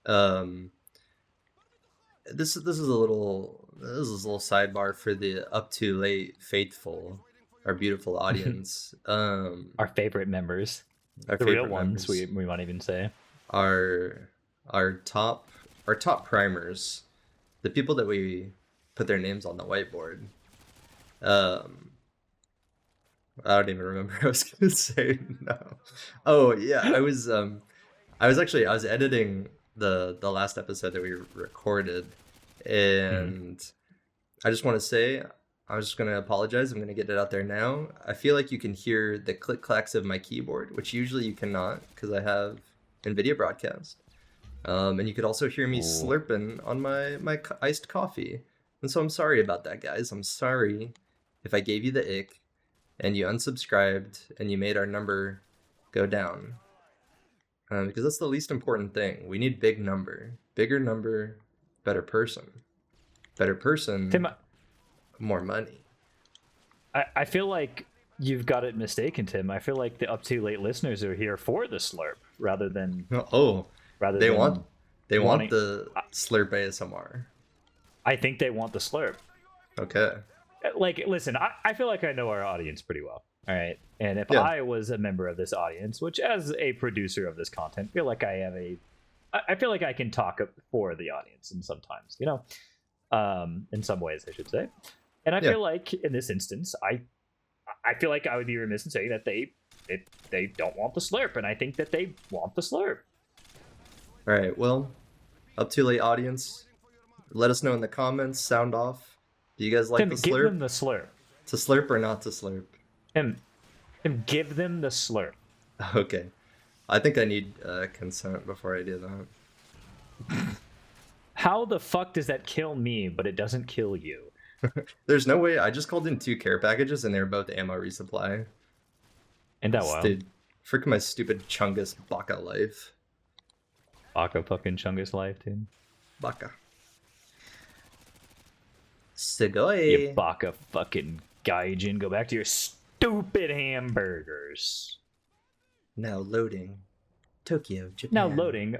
Um, this is a little sidebar for the up to late faithful, our beautiful audience. Our favorite members. Our The real favorite ones, members, we might even say. our our top our top primers, the people that we put their names on the whiteboard. Um, I don't even remember what I was gonna say now. Oh yeah, I was editing the last episode that we recorded, Mm. and I just want to say I was just gonna apologize. I'm gonna get it out there now. I feel like you can hear the click clacks of my keyboard, which usually you cannot because I have NVIDIA Broadcast. And you could also hear me Ooh. slurping on my iced coffee. And so I'm sorry about that, guys. I'm sorry if I gave you the ick and you unsubscribed and you made our number go down. Because that's the least important thing. We need big number. Bigger number, better person. Better Tim, person, more money. I feel like you've got it mistaken, Tim. I feel like the up to late listeners are here for the slurp rather than Oh, rather they want than they want wanting. the slurp ASMR. I think they want the slurp. Okay. Like, listen, I feel like I know our audience pretty well. All right. And if Yeah. I was a member of this audience, which as a producer of this content, feel like I feel like I can talk for the audience and sometimes, in some ways, I should say. And I Yeah. feel like in this instance, I feel like I would be remiss in saying that they don't want the slurp, and I think that they want the slurp. All right. Well, up to late audience. Let us know in the comments. Sound off. Do you guys like Tim, the give slurp? them the slurp. To slurp or not to slurp? Tim, give them the slurp. Okay. I think I need consent before I do that. How the fuck does that kill me, but it doesn't kill you? There's no way. I just called in 2 care packages and they were both ammo resupply. And that wild. Dude, freaking my stupid Chungus Baka life. Baka fucking Chungus life, dude. Baka. Sugoi. You Baka fucking gaijin. Go back to your stupid hamburgers. Now loading. Tokyo, Japan. Now loading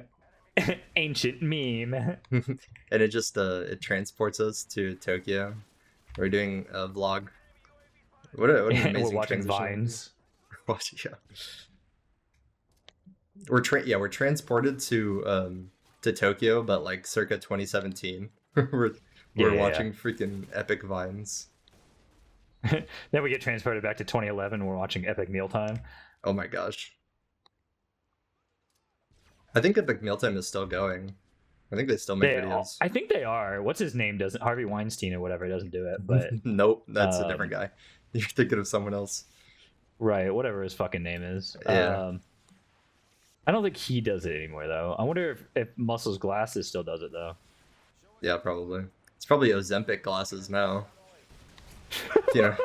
ancient meme. And it just it transports us to Tokyo. We're doing a vlog. What an amazing We're watching transition. vines. Yeah. We're transported to to Tokyo, but like circa 2017. we're Yeah, we're yeah, watching freaking epic vines. yeah. Then we get transported back to 2011. We're watching Epic Mealtime. Oh my gosh. I think Epic Mealtime is still going. I think they still make videos. I think they are. What's his name? Doesn't Harvey Weinstein or whatever doesn't do it, but Nope, that's a different um, guy. You're thinking of someone else. right, whatever his fucking name is. Yeah, I don't think he does it anymore though. I wonder if Muscles Glasses still does it though. yeah, probably. It's probably Ozempic glasses now. You know,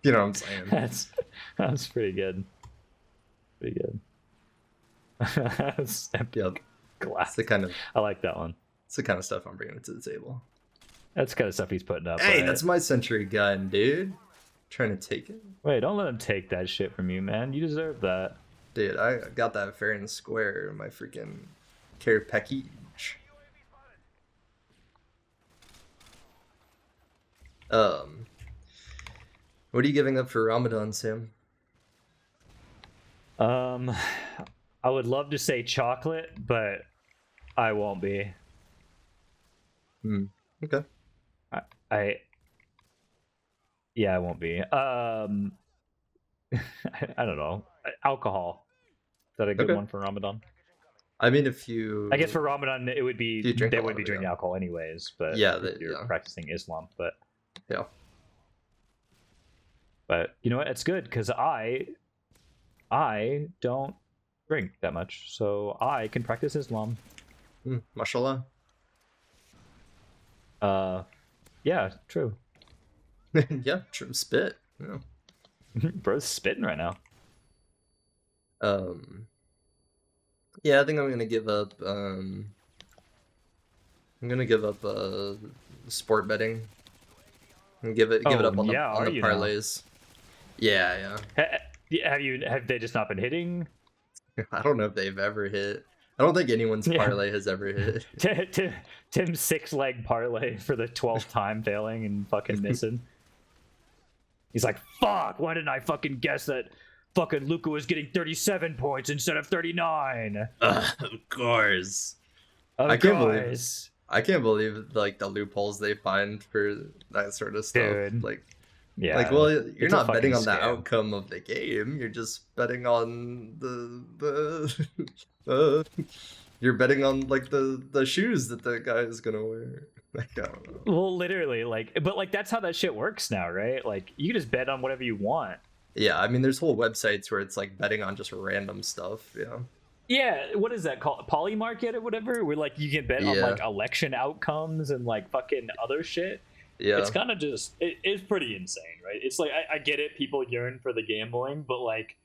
you know what I'm saying. That's pretty good. Pretty good. Yep. Glass. It's the kind of I like that one. it's the kind of stuff I'm bringing to the table. That's the kind of stuff he's putting up. Hey, right? that's my sentry gun, dude. Trying to take it, Wait, don't let him take that shit from you, man. You deserve that. dude. I got that fair and square in my freaking care package. What are you giving up for Ramadan, Sam? I would love to say chocolate, but I won't be. Okay. Yeah, I won't be. I don't know. Alcohol. Is that a good Okay. one for Ramadan? I mean, if you, I guess for Ramadan it would be You drink they a lot would be of it, drinking yeah. alcohol anyways, but Yeah, if you're yeah. practicing Islam, but Yeah. you know what? It's good because I don't drink that much, so I can practice Islam. Mashallah. Yeah, true. Yeah, spit. Yeah. Bro's spitting right now. Yeah, I think I'm gonna give up. Sport betting. And give it up on yeah, the are you now? parlays. Yeah, Have they just not been hitting? yeah. I don't know if they've ever hit. I don't think anyone's Yeah. parlay has ever hit. Tim's 6-leg parlay for the 12th time failing and fucking missing. He's like, fuck, why didn't I fucking guess that fucking Luka was getting 37 points instead of 39? Of course. Of I can't believe course. I can't believe like the loopholes they find for that sort of stuff. Dude. Like, Yeah. well, you're it's a not betting on fucking the scam. outcome of the game. You're just betting on the you're betting on like the shoes that the guy is gonna wear. Like, I don't know. Well, literally, but that's how that shit works now, right? Like, you can just bet on whatever you want. Yeah, I mean, there's whole websites where it's like betting on just random stuff. Yeah. Yeah, what is that called? Polymarket or whatever? Where like you can bet on Yeah. like election outcomes and like fucking other shit. Yeah. It's kind of just it's pretty insane, right? It's like I get it, people yearn for the gambling, but like,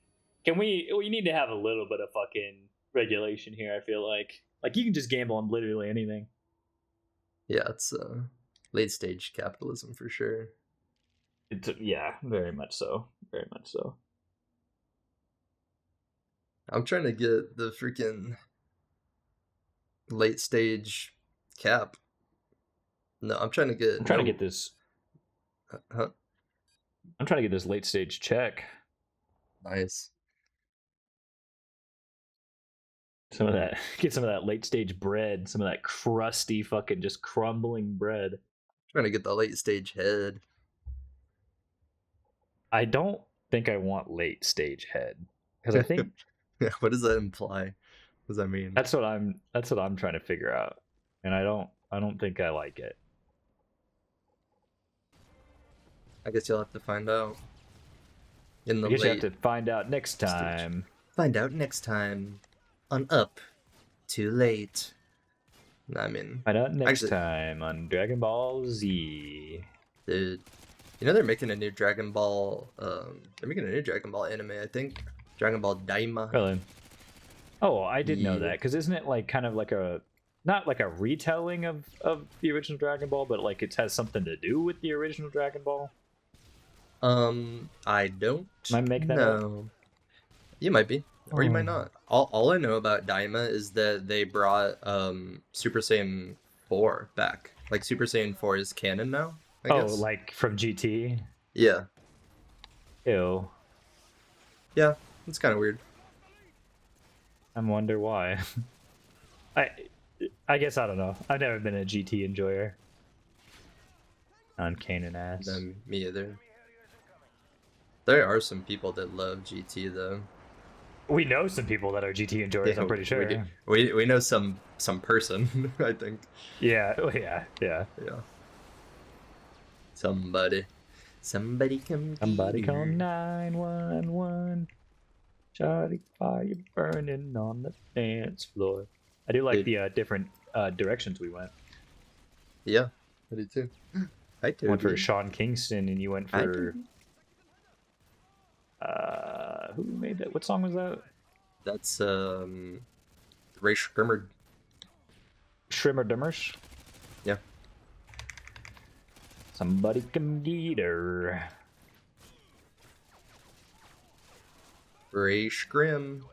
we need to have a little bit of fucking regulation here. I feel like you can just gamble on literally anything. Yeah, it's late stage capitalism for sure. Yeah, very much so, very much so. I'm trying to get the freaking late stage cap. No, I'm trying to get. I'm trying to get this. Huh? I'm trying to get this late stage check. Nice. Get some of that late stage bread, some of that crusty fucking just crumbling bread. Trying to get the late stage head. I don't think I want late stage head because I think Yeah, what does that imply? What does that mean? that's what I'm trying to figure out, and I don't think I like it. I guess you'll have to find out. In the I guess you late have to find out next time. Find out next time on Up Too Late. I mean, Find out next actually, time on Dragon Ball Z. dude, you know they're making a new Dragon Ball. They're making a new Dragon Ball anime. I think Dragon Ball Daima. Really? Oh, I did know Yeah. that because isn't it like kind of like a not like a retelling of the original Dragon Ball, but like it has something to do with the original Dragon Ball? I don't Am I making that up? know. You might be, or you might not. All I know about Daima is that they brought Super Saiyan 4 back. Like Super Saiyan 4 is canon now, I guess. Like from GT? Yeah. Ew. Yeah, it's kind of weird. I wonder why. I guess I don't know. I've never been a GT enjoyer. On Kanan ass. Me either. There are some people that love GT though. We know some people that are GT enjoyers. Yeah, I'm pretty we do. sure. We know some person. I think. Yeah. Oh, yeah. Yeah. Yeah. Somebody come Somebody get call her. 911. Charlie fire burning on the dance floor. I do like Dude, the different directions we went. yeah, I do too. Hi Went for Toby. Sean Kingston, and you went Hi for Toby. who made that? What song was that? That's Ray Scrimmer. Shrimmer Dummers. Yeah. Somebody come get her. Ray Scrim.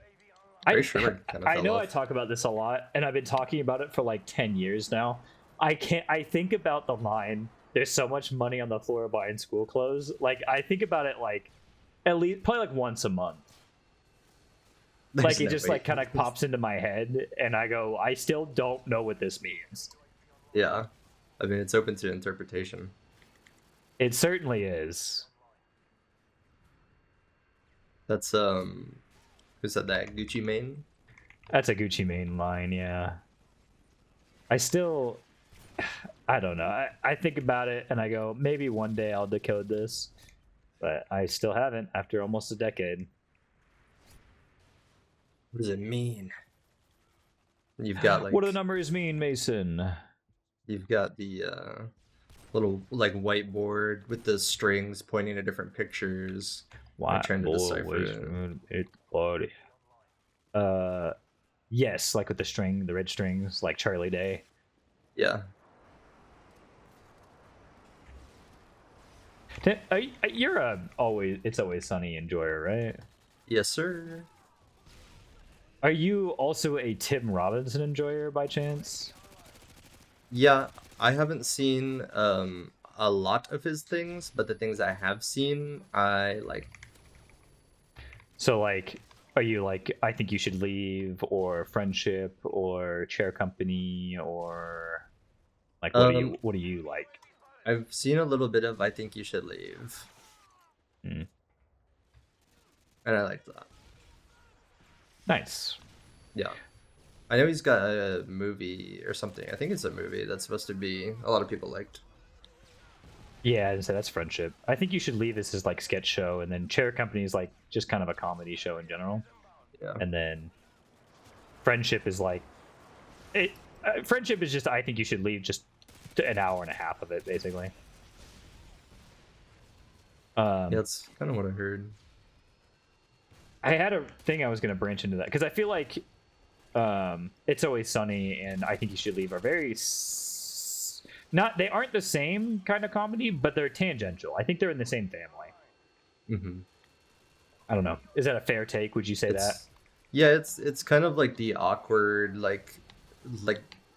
Ray Scrimmer kind of I fell know off. I talk about this a lot, and I've been talking about it for like 10 years now. I think about the line, there's so much money on the floor buying school clothes. Like, I think about it like at least probably like once a month. Like, it just like kind of pops into my head, and I go, I still don't know what this means. Yeah, I mean it's open to interpretation. It certainly is. That's who said that? Gucci Mane? That's a Gucci Mane line, yeah. I still, I don't know. I think about it and I go, maybe one day I'll decode this, but I still haven't after almost a decade. What does it mean? You've got like What do the numbers mean, Mason? you've got the little like whiteboard with the strings pointing to different pictures. Why? I'm trying to decipher It party. Yes, like with the red strings, like Charlie Day. Yeah. You're a It's Always Sunny enjoyer, right? Yes, sir. Are you also a Tim Robinson enjoyer by chance? Yeah, I haven't seen a lot of his things, but the things I have seen, I like. So, like, are you like, I think you should leave, or friendship, or chair company, or like, what do you like? I've seen a little bit of I think you should leave. Hmm. And I like that. Nice. Yeah. I know he's got a movie or something. I think it's a movie that's supposed to be a lot of people liked. Yeah, I'd say that's friendship. I think you should leave this as like sketch show, and then chair company is like just kind of a comedy show in general. Yeah. And then friendship is like it. Friendship is just I think you should leave just an hour and a half of it basically. Yeah, that's kind of what I heard. I had a thing I was going to branch into that because I feel like It's Always Sunny and I Think You Should Leave are very not they aren't the same kind of comedy, but they're tangential. I think they're in the same family. Mm-hmm. I don't know. Is that a fair take? Would you say that? Yeah, it's kind of like the awkward, like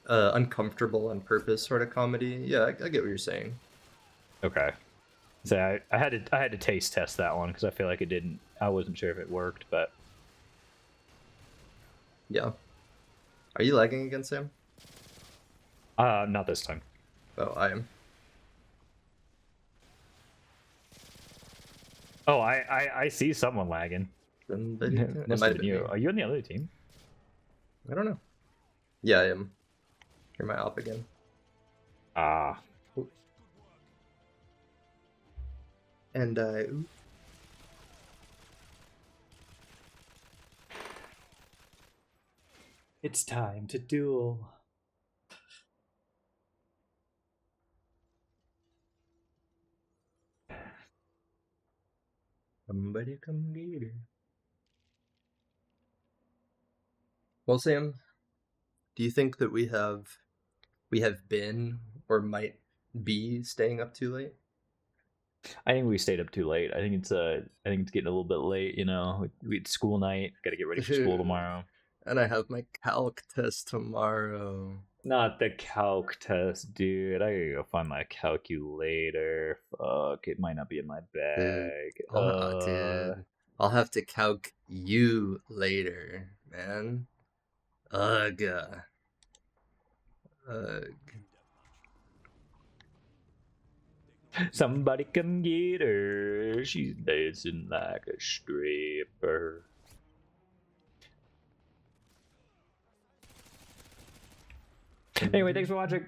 uncomfortable on purpose sort of comedy. Yeah, I get what you're saying. Okay. So I had to taste test that one because I feel like it didn't. I wasn't sure if it worked, but Yeah. Are you lagging again, Sam? not this time. Oh, I am. Oh, I see someone lagging. It Must might have have been been you. me. Are you on the other team? I don't know. Yeah, I am. You're my op again. Ah. And It's time to duel. somebody come get her. Well, Sam, do you think that we have been or might be staying up too late? I think we stayed up too late. I think it's getting a little bit late. You know, we had school night. Got to get ready for school tomorrow. And I have my calc test tomorrow. Not the calc test, dude. I gotta go find my calculator. Fuck, it might not be in my bag. Dude, I'll have to calc you later, man. Ugh. Uh, Somebody come get her. She's dancing like a stripper. Anyway, thanks for watching.